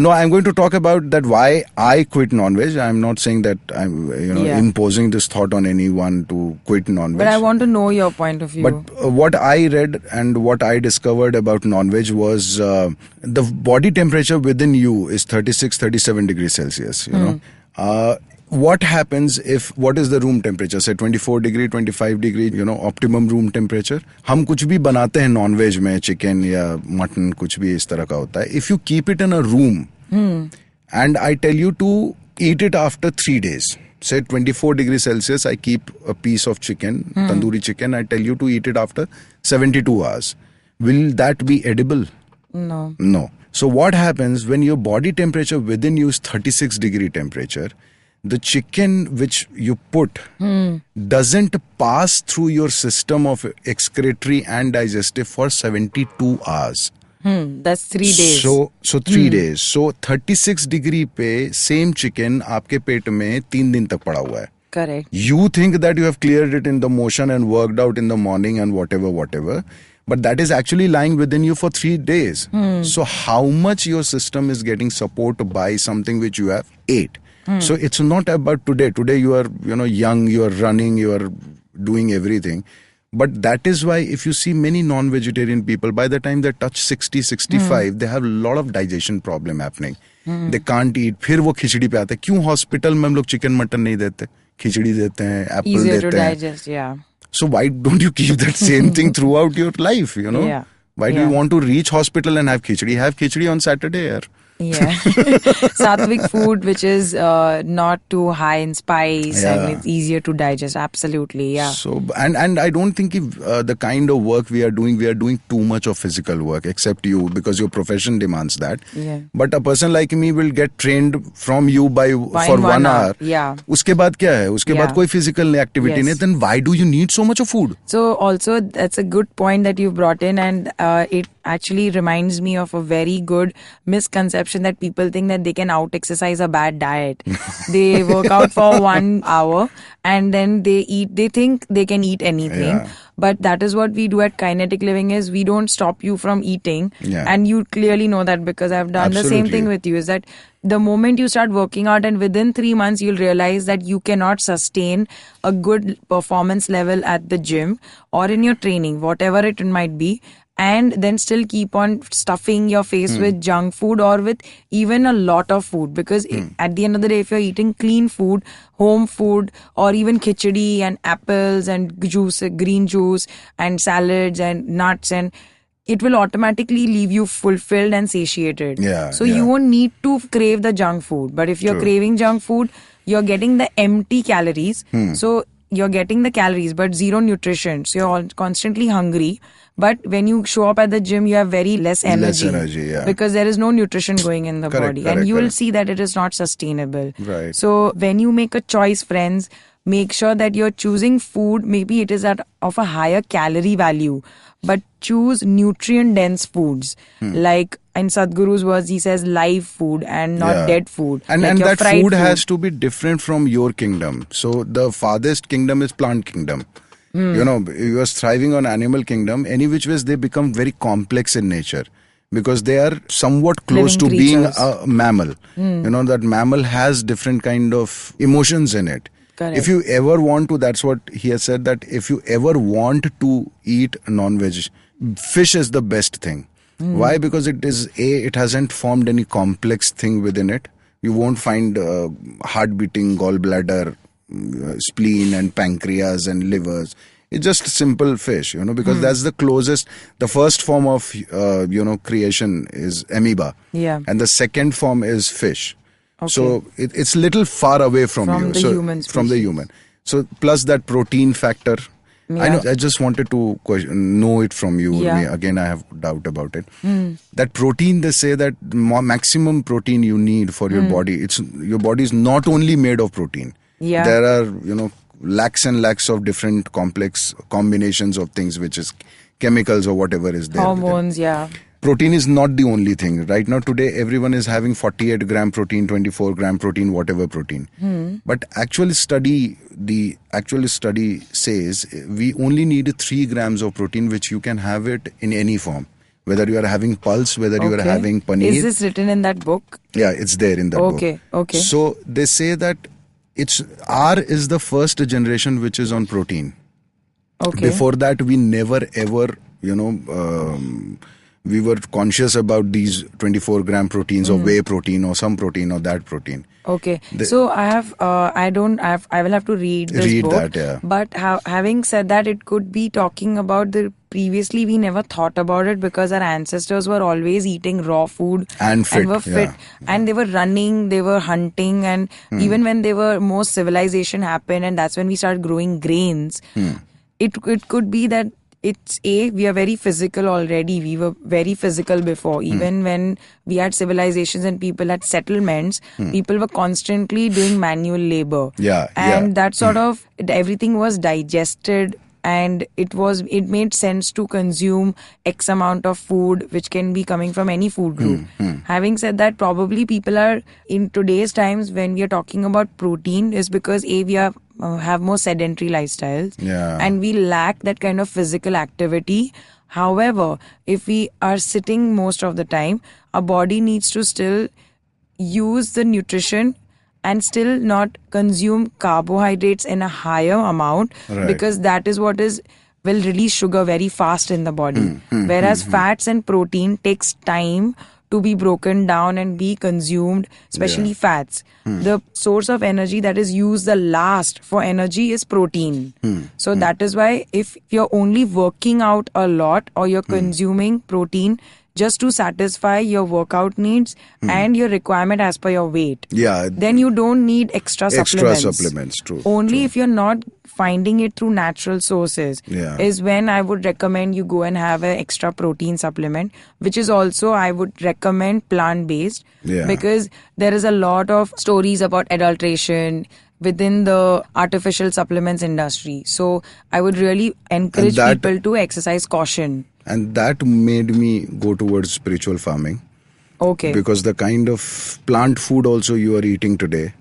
No, I'm going to talk about that why I quit non-veg. I'm not saying that I'm Yeah. imposing this thought on anyone to quit non-veg. But I want to know your point of view. But what I read and what I discovered about non-veg was the body temperature within you is 36, 37 degrees Celsius, you know. What happens if, what is the room temperature, say 24 degree, 25 degree, optimum room temperature. हम कुछ भी बनाते हैं non-veg में, chicken या mutton, कुछ भी इस तरह का होता है. If you keep it in a room and I tell you to eat it after 3 days, say 24 degrees Celsius, I keep a piece of chicken, tandoori chicken, I tell you to eat it after 72 hours. Will that be edible? No. No. So what happens when your body temperature within you is 36 degree temperature, the chicken which you put doesn't pass through your system of excretory and digestive for 72 hours. That's 3 days. So 3 days. So 36 degree पे same chicken आपके पेट में 3 दिन तक पड़ा हुआ है. Correct. You think that you have cleared it in the motion and worked out in the morning and whatever. But that is actually lying within you for 3 days. So how much your system is getting support by something which you have ate. So it's not about today. Today you are, young, you are running, you are doing everything. But that is why if you see many non-vegetarian people, by the time they touch 60, 65, they have a lot of digestion problem happening. They can't eat. फिर वो खिचड़ी पे आते हैं. क्यों hospital में हम लोग chicken mutton नहीं देते? खिचड़ी देते हैं, एप्पल Easier देते to हैं. digest, yeah. So why don't you keep that same thing throughout your life, Yeah. Why do you want to reach hospital and have khichdi? Have khichdi on Saturday, yaar. Yeah. Sattvic food which is not too high in spice Yeah. and it's easier to digest. Absolutely, yeah. So and I don't think if, the kind of work we are doing too much of physical work, except you, because your profession demands that. Yeah. But a person like me will get trained from you for 1 hour. Yeah. उसके बाद क्या है? उसके बाद Yeah. कोई physical activity Yes. नहीं. Then why do you need so much of food? So also that's a good point that you've brought in, and it actually reminds me of a very good misconception that people think that they can out exercise a bad diet. They work out for 1 hour and then they think they can eat anything. Yeah. But that is what we do at Kinetic Living, is we don't stop you from eating. Yeah. And you clearly know that because I've done the same Absolutely. thing with you, is that the moment you start working out and within 3 months you'll realize that you cannot sustain a good performance level at the gym or in your training, whatever it might be, and then still keep on stuffing your face with junk food or with even a lot of food, because at the end of the day, if you're eating clean food, home food, or even khichdi and apples and juice, green juice and salads and nuts, and it will automatically leave you fulfilled and satiated. Yeah, So yeah. you won't need to crave the junk food. But if you're True. craving junk food, you're getting the empty calories. So you're getting the calories but zero nutrition. So you're constantly hungry. But when you show up at the gym, you have very less energy. Less energy, yeah. Because there is no nutrition going in the body. And you will see that it is not sustainable. Right. So when you make a choice, friends, make sure that you're choosing food. Maybe it is of a higher calorie value, but choose nutrient-dense foods. Like in Sadhguru's words, he says live food and not dead food. And, like and your that food food has to be different from your kingdom. So the farthest kingdom is plant kingdom. You know, you are thriving on animal kingdom. Any which ways they become very complex in nature because they are somewhat close to Living being creatures. a mammal. You know, that mammal has different kind of emotions in it. Correct. If you ever want to, that's what he has said, that if you ever want to eat non-veg, fish is the best thing. Why? Because it hasn't formed any complex thing within it. You won't find heart beating, gallbladder, spleen and pancreas and livers. It's just simple fish, you know, because that's the closest. The first form of, creation is amoeba. Yeah. And the second form is fish. Okay. So it's little far away from you. The human From the species. human. So plus that protein factor. I know. I just wanted to know it from you. Yeah. Again, I have doubt about it. That protein, they say that maximum protein you need for your body. Your body is not only made of protein. Yeah. There are, lakhs and lakhs of different complex combinations of things, which is chemicals or whatever is there. Hormones, yeah. Protein is not the only thing. Right now, today, everyone is having 48 gram protein, 24 gram protein, whatever protein. But the actual study says we only need 3 grams of protein, which you can have it in any form. Whether you are having pulse, whether you are having paneer. Is this written in that book? Yeah, it's there in that book. Okay. So they say that R is the first generation which is on protein. Okay. Before that, we never ever, we were conscious about these 24 gram proteins or whey protein or some protein or that protein. Okay. So I will have to read this book. That, yeah. But having said that, it could be talking about previously we never thought about it because our ancestors were always eating raw food and were fit. Yeah. And they were running, they were hunting, and even when they were most civilization happened, and that's when we started growing grains. It could be that we are very physical already. We were very physical before. Even when we had civilizations and people had settlements, people were constantly doing manual labor. Yeah. And that sort of, everything was digested, and it made sense to consume X amount of food, which can be coming from any food group. Having said that, probably people are, in today's times, when we are talking about protein, is because we are have more sedentary lifestyles, and we lack that kind of physical activity. However, if we are sitting most of the time, our body needs to still use the nutrition and still not consume carbohydrates in a higher amount, because that is what will release sugar very fast in the body. Whereas fats and protein takes time to be broken down and be consumed, especially fats. The source of energy that is used the last for energy is protein. So that is why if you're only working out a lot or you're consuming protein just to satisfy your workout needs and your requirement as per your weight, then you don't need extra supplements. True. Only if you're not finding it through natural sources is when I would recommend you go and have an extra protein supplement, which is also I would recommend plant-based, because there is a lot of stories about adulteration within the artificial supplements industry. So I would really encourage people to exercise caution. And that made me go towards spiritual farming. Okay. Because the kind of plant food also you are eating today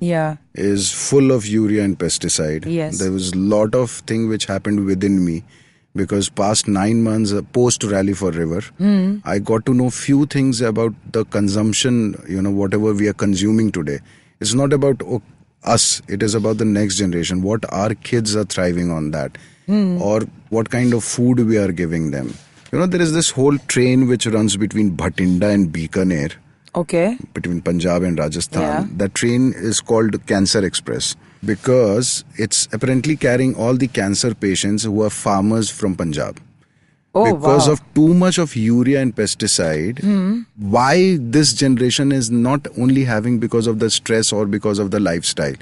is full of urea and pesticide. Yes. There was a lot of thing which happened within me, because past 9 months post Rally for River, I got to know few things about the consumption, whatever we are consuming today. It's not about us, it is about the next generation, what our kids are thriving on that, or what kind of food we are giving them. There is this whole train which runs between Bhatinda and Bikaner. Okay. Between Punjab and Rajasthan. That train is called Cancer Express because it's apparently carrying all the cancer patients who are farmers from Punjab. Because of too much of urea and pesticide, why this generation is not only having because of the stress or because of the lifestyle.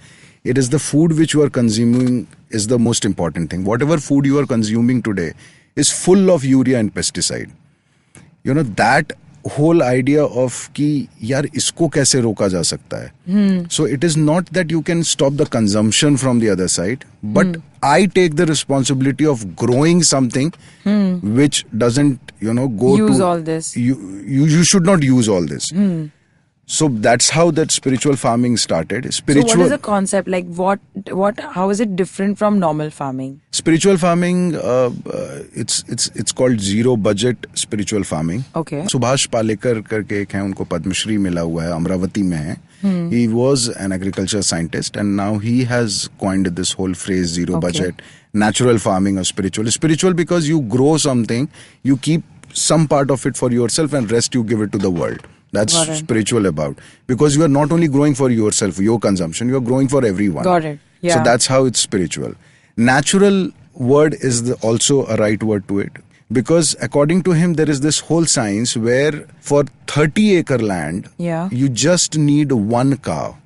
It is the food which you are consuming is the most important thing. Whatever food you are consuming today is full of urea and pesticide. You know, that whole idea of कि यार इसको कैसे रोका जा सकता है. So it is not that you can stop the consumption from the other side, but I take the responsibility of growing something which doesn't, go use to all this. You should not use all this. So that's how that spiritual farming started. So what is the concept? Like how is it different from normal farming? Spiritual farming, it's called zero budget spiritual farming. Okay. Subhash Palekar करके एक है, उनको पद्मश्री मिला हुआ है, अमरावती में है. He was an agriculture scientist and now he has coined this whole phrase zero budget, natural farming or spiritual. Spiritual because you grow something, you keep some part of it for yourself and rest you give it to the world. That's spiritual about. Because you are not only growing for yourself, your consumption, you are growing for everyone. Got it. Yeah. So that's how it's spiritual. Natural word is also a right word to it. Because according to him, there is this whole science where for 30-acre land, you just need one cow,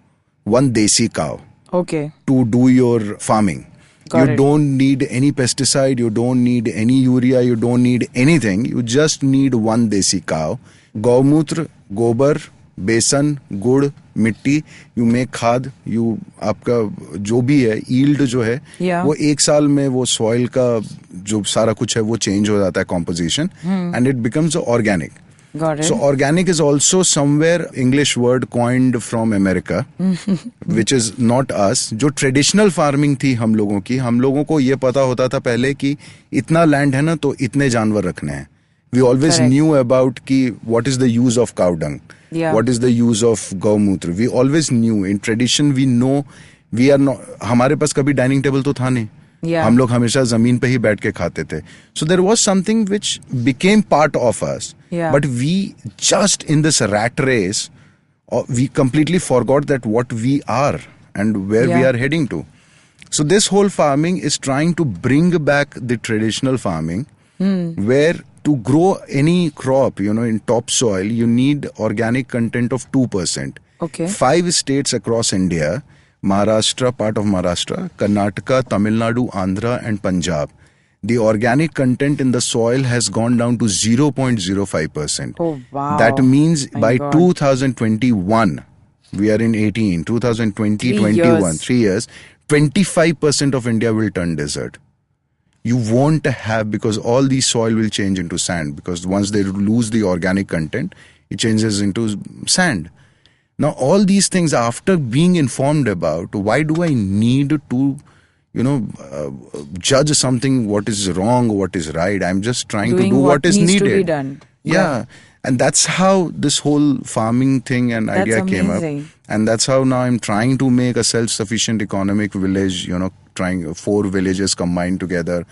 one desi cow, to do your farming. You don't need any pesticide, you don't need any urea, you don't need anything. You just need one desi cow. गौमूत्र, गोबर, बेसन, गुड़, मिट्टी, you make खाद, you आपका जो भी है ईल्ड जो है वो एक साल में वो सॉइल का जो सारा कुछ है वो चेंज हो जाता है composition and it becomes organic. So organic is also somewhere English word coined from America, which is not us. जो traditional farming थी हम लोगों को ये पता होता था पहले कि इतना land है ना तो इतने जानवर रखने हैं. We always knew about what is the use of cow dung, what is the use of गौमूत्र. We always knew. In tradition we know we are not. हमारे पास कभी dining table तो था नहीं. हम लोग हमेशा जमीन पे ही बैठ के खाते थे. So there was something which became part of us. But we just in this rat race, we completely forgot that what we are and where we are heading to. So this whole farming is trying to bring back the traditional farming where to grow any crop, in topsoil, you need organic content of 2%. 5 states across India, Maharashtra, part of Maharashtra, Karnataka, Tamil Nadu, Andhra and Punjab. The organic content in the soil has gone down to 0.05%. Oh, wow. That means by 2021, we are in 18, 2020, 21, 3 years, 25% of India will turn desert. You won't have, because all the soil will change into sand, because once they lose the organic content, it changes into sand. Now, all these things, after being informed about, why do I need to, judge something, what is wrong, what is right? I'm just trying to do what is needed. To be done. Yeah. And that's how this whole farming thing and idea came up. And that's how now I'm trying to make a self-sufficient economic village, trying 4 villages combined together.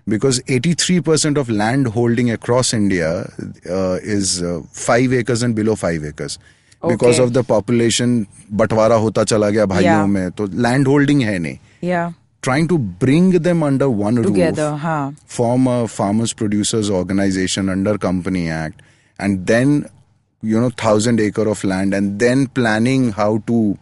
Because 83% of land holding across India is 5 acres and below 5 acres. Because of the population, बंटवारा होता चला गया भाइयों में, तो land holding है नहीं. Trying to bring them under one roof, form a farmers producers organization under Company Act, and then 1,000 acre of land, and then planning how to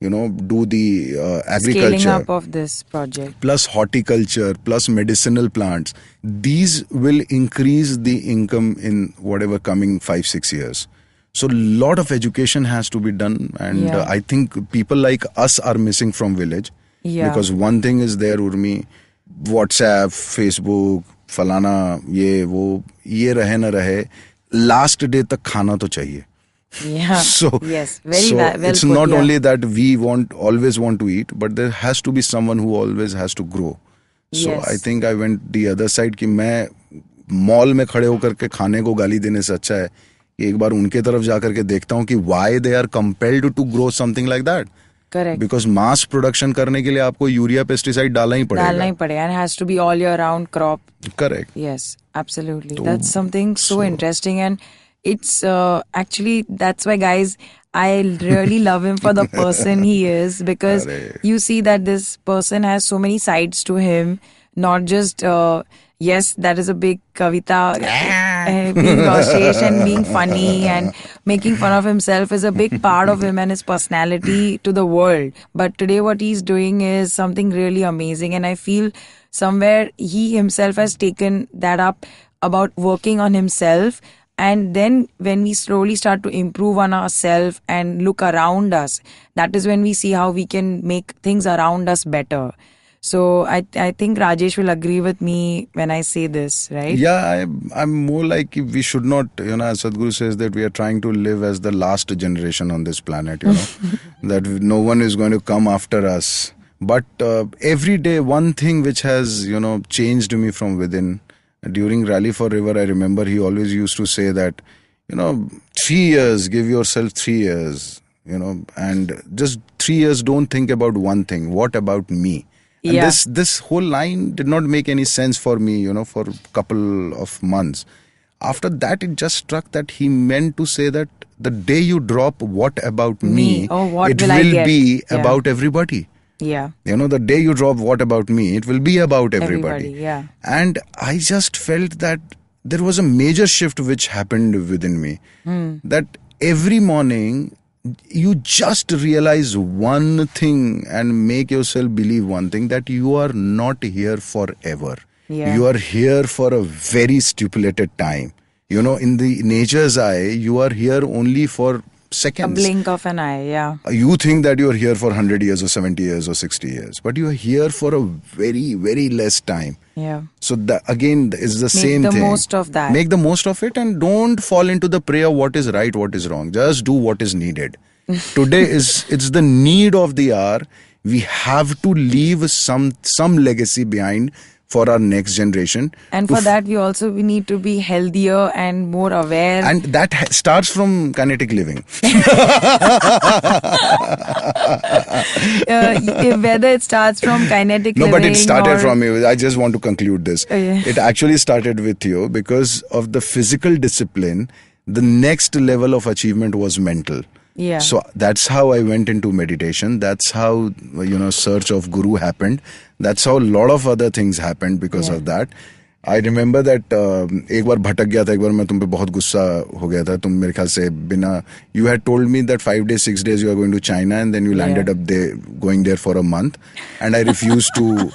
do the agriculture, scaling up of this project, plus horticulture, plus medicinal plants. These will increase the income in whatever coming 5-6 years. So a lot of education has to be done, and I think people like us are missing from village. Because one thing is there, Urmi, WhatsApp, Facebook, फलाना ये रहे न रहे, last day तक खाना तो चाहिए. So it's not only that we always want to eat, but there has to be someone who always has to grow. So I think I went the other side कि मैं mall में खड़े होकर के खाने को गाली देने से अच्छा है कि एक बार उनके तरफ जाकर के देखता हूँ कि why they are compelled to grow something like that. Correct. Because mass production करने के लिए आपको यूरिया पेस्टिसाइड डालना ही पड़ेगा. And it has to be all year round crop. Correct. Yes, absolutely. That's something so interesting, and it's actually, that's why, guys, I really love him for the person he is, because you see that this person has so many sides to him, not just yes, that is a big kavita. being Rosesh and being funny and making fun of himself is a big part of him and his personality to the world. But today what he's doing is something really amazing, and I feel somewhere he himself has taken that up about working on himself. And then when we slowly start to improve on ourselves and look around us, that is when we see how we can make things around us better. So I think Rajesh will agree with me when I say this, right? Yeah, I'm more like we should not, as Sadhguru says, that we are trying to live as the last generation on this planet, that no one is going to come after us. But every day, one thing which has, changed me from within. During Rally for River, I remember he always used to say that, 3 years, give yourself 3 years, and just 3 years, don't think about one thing. What about me? And this whole line did not make any sense for me, for a couple of months. After that, it just struck that he meant to say that the day you drop what about me, it will be about everybody. Yeah. The day you drop what about me, it will be about everybody. Yeah. And I just felt that there was a major shift which happened within me. That every morning, you just realize one thing and make yourself believe one thing, that you are not here forever. Yeah. You are here for a very stipulated time. In the nature's eye, you are here only for seconds. A blink of an eye, yeah. You think that you are here for 100 years or 70 years or 60 years, but you are here for a very, very less time. Yeah. So that again is the same thing. Make the most of that. Make the most of it and don't fall into the prey of what is right, what is wrong. Just do what is needed. Today it's the need of the hour. We have to leave some legacy behind for our next generation. And for that, we need to be healthier and more aware. And that starts from kinetic living. Whether it starts from kinetic living. No, but it started from you. I just want to conclude this. It actually started with you because of the physical discipline. The next level of achievement was mental. Yeah. So that's how I went into meditation. That's how, search of Guru happened. That's how a lot of other things happened because of that. I remember that एक बार भटक गया था, एक बार मैं तुम पे बहुत गुस्सा हो गया था. तुम मेरे ख्याल से बिना, you had told me that 5 days, 6 days you are going to China, and then you landed up there, going there for a month, and I refused to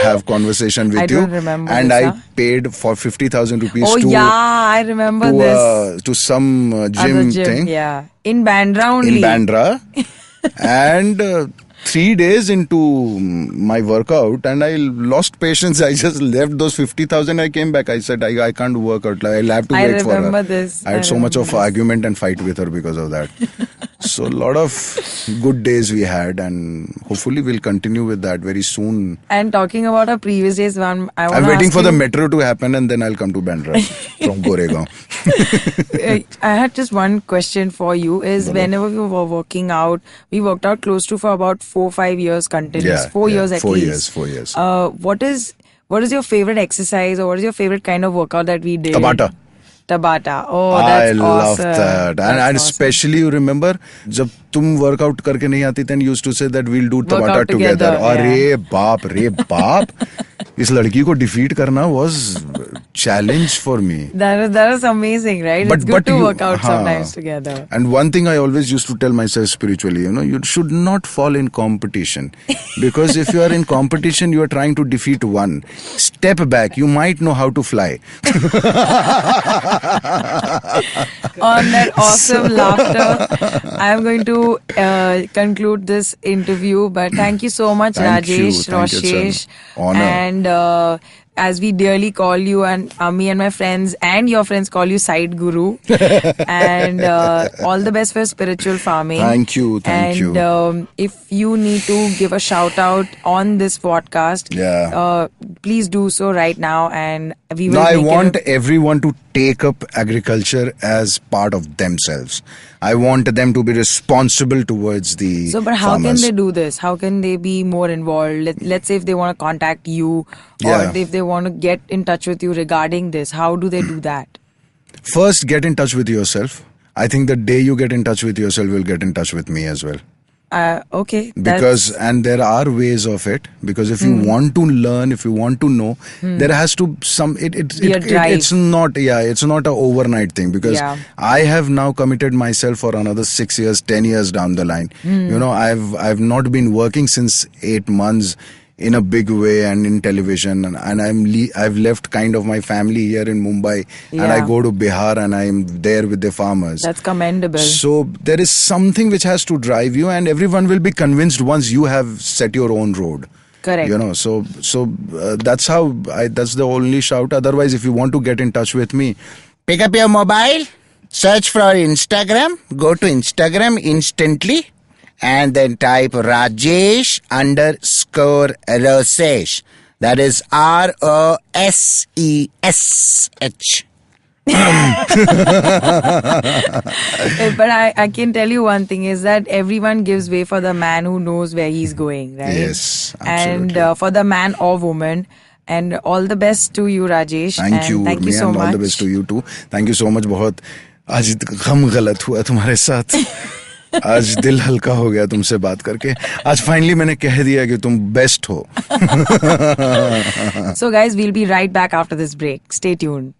have conversation with you. I don't remember and this, I paid for 50,000 rupees I remember this. To some gym thing. Yeah, in Bandra only. In Bandra. And 3 days into my workout, and I lost patience. I just left those 50,000. I came back. I said, I can't work out. I'll have to wait for her. I remember this. I had so much of argument and fight with her because of that. So a lot of good days we had, and hopefully we'll continue with that very soon. And talking about our previous days, I'm waiting for the metro to happen, and then I'll come to Bandra from Goregaon. I had just one question for you. Whenever we were working out, we worked out close to for about 4-5 years continuous. 4 years at least. 4 years. What is your favorite exercise, or what is your favorite kind of workout that we did? Tabata. Oh, that's awesome. I love that. And especially, you remember, जब तुम workout करके नहीं आती, then you used to say that we'll do Tabata together. अरे बाप. इस लड़की को defeat करना was challenge for me. That is amazing, right? It's good to work out sometimes together. And one thing I always used to tell myself spiritually, you should not fall in competition. Because if you are in competition, you are trying to defeat one. Step back, you might know how to fly. On that awesome laughter, I am going to conclude this interview. But thank you so much, Rajesh, Rosesh, and as we dearly call you, and me and my friends and your friends call you Side Guru. And all the best for spiritual farming. Thank you. And if you need to give a shout out on this podcast, please do so right now, and we will. I want everyone to take up agriculture as part of themselves. I want them to be responsible towards the but how farmers. can they do this? How can they be more involved? Let's say if they want to contact you, or if they want to get in touch with you regarding this, how do they do that? First, get in touch with yourself. I think the day you get in touch with yourself, you'll get in touch with me as well. Okay. Because and there are ways of it, because if you want to learn, if you want to know, there has to it's not a overnight thing, because I have now committed myself for another 6 years, 10 years down the line. I've not been working since 8 months in a big way and in television, and I've left kind of my family here in Mumbai, and I go to Bihar and I'm there with the farmers. That's commendable. So there is something which has to drive you, and everyone will be convinced once you have set your own road. Correct. So that's that's the only shout. Otherwise, if you want to get in touch with me, pick up your mobile, search for Instagram, go to Instagram instantly, and then type Rajesh_Rosesh. That is ROSESH. But I can tell you one thing is that everyone gives way for the man who knows where he's going, right? Yes, absolutely. And for the man or woman. And all the best to you, Rajesh. Thank you so much. All the best to you too. Thank you so much. बहुत आज गम गलत हुआ तुम्हारे साथ. आज दिल हल्का हो गया तुमसे बात करके. आज फाइनली मैंने कह दिया कि तुम बेस्ट हो. So guys, we'll be right back after this break. Stay tuned.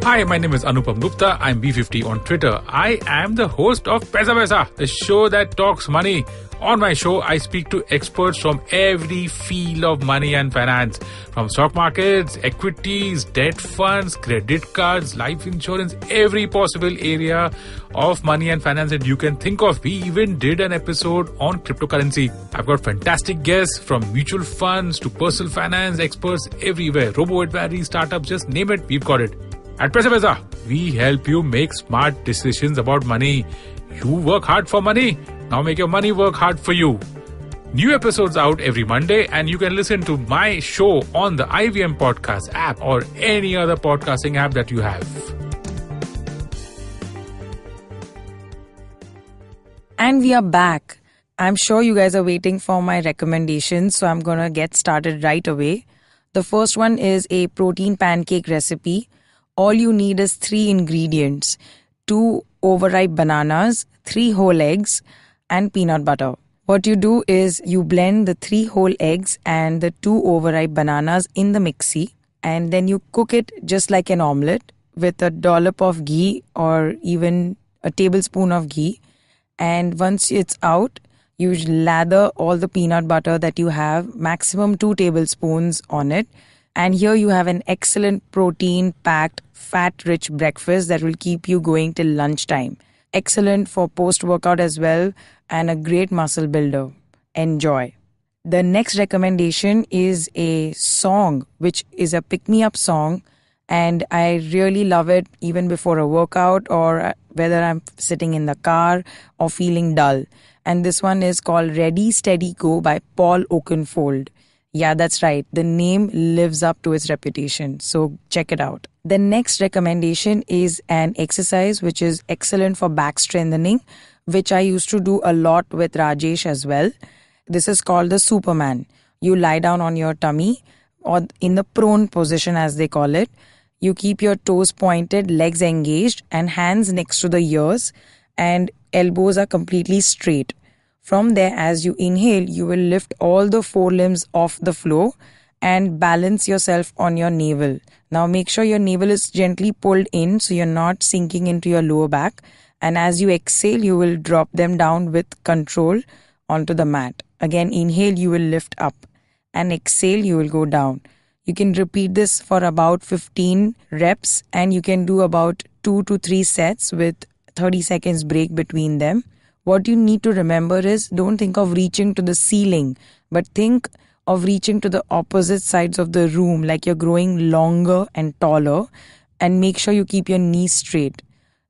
Hi, my name is Anupam Gupta. I'm B50 on Twitter. I am the host of Paisa Paisa, the show that talks money. On my show, I speak to experts from every field of money and finance, from stock markets, equities, debt funds, credit cards, life insurance, every possible area of money and finance that you can think of. We even did an episode on cryptocurrency. I've got fantastic guests from mutual funds to personal finance experts everywhere. Robo-advisory, startups, just name it, we've got it. At Paisa Paisa, we help you make smart decisions about money. You work hard for money. Now make your money work hard for you. New episodes out every Monday, and you can listen to my show on the IVM Podcast app or any other podcasting app that you have. And we are back. I'm sure you guys are waiting for my recommendations, so I'm going to get started right away. The first one is a protein pancake recipe. All you need is 3 ingredients: 2 overripe bananas, 3 whole eggs, and peanut butter. What you do is you blend the 3 whole eggs and the 2 overripe bananas in the mixie, and then you cook it just like an omelette with a dollop of ghee or even a tablespoon of ghee. And once it's out, you lather all the peanut butter that you have, maximum 2 tablespoons on it. And here you have an excellent protein-packed, fat-rich breakfast that will keep you going till lunchtime. Excellent for post-workout as well, and a great muscle builder. Enjoy. The next recommendation is a song, which is a pick-me-up song, and I really love it even before a workout or whether I'm sitting in the car or feeling dull. And this one is called Ready, Steady, Go by Paul Oakenfold. Yeah, that's right. The name lives up to its reputation. So check it out. The next recommendation is an exercise which is excellent for back strengthening, which I used to do a lot with Rajesh as well. This is called the Superman. You lie down on your tummy or in the prone position as they call it. You keep your toes pointed, legs engaged, and hands next to the ears, and elbows are completely straight. From there, as you inhale, you will lift all the 4 limbs off the floor and balance yourself on your navel. Now make sure your navel is gently pulled in so you're not sinking into your lower back. And as you exhale, you will drop them down with control onto the mat. Again, inhale, you will lift up, and exhale, you will go down. You can repeat this for about 15 reps, and you can do about 2 to 3 sets with 30 seconds break between them. What you need to remember is don't think of reaching to the ceiling, but think of reaching to the opposite sides of the room, like you're growing longer and taller, and make sure you keep your knees straight.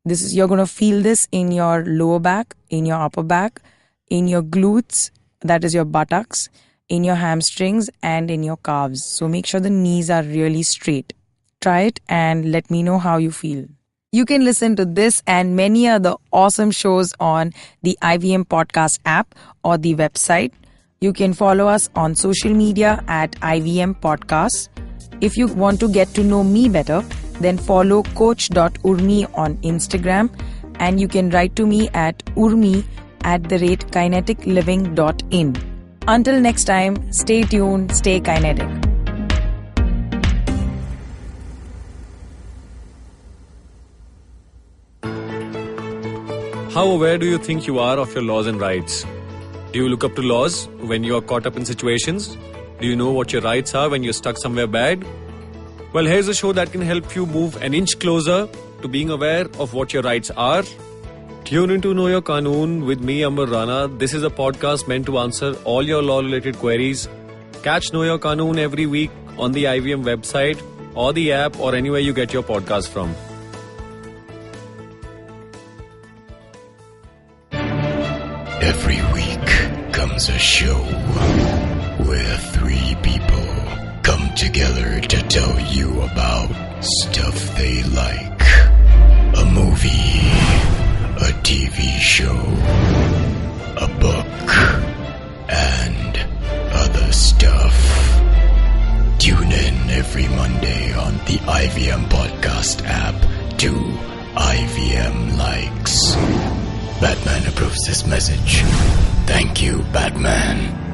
You're going to feel this in your lower back, in your upper back, in your glutes, that is your buttocks, in your hamstrings, and in your calves. So make sure the knees are really straight. Try it and let me know how you feel. You can listen to this and many other awesome shows on the IVM Podcast app or the website. You can follow us on social media at IVM Podcast. If you want to get to know me better, then follow Coach.Urmi on Instagram, and you can write to me at Urmi kineticliving.in. Until next time, stay tuned, stay kinetic. How aware do you think you are of your laws and rights? Do you look up to laws when you are caught up in situations? Do you know what your rights are when you're stuck somewhere bad? Well, here's a show that can help you move an inch closer to being aware of what your rights are. Tune into Know Your Qanoon with me, Amber Rana. This is a podcast meant to answer all your law-related queries. Catch Know Your Qanoon every week on the IVM website or the app or anywhere you get your podcast from. Every week comes a show where three people come together to tell you about stuff they like. A movie, a TV show, a book, and other stuff. Tune in every Monday on the IVM Podcast app to IVM Likes. Batman approves this message. Thank you, Batman.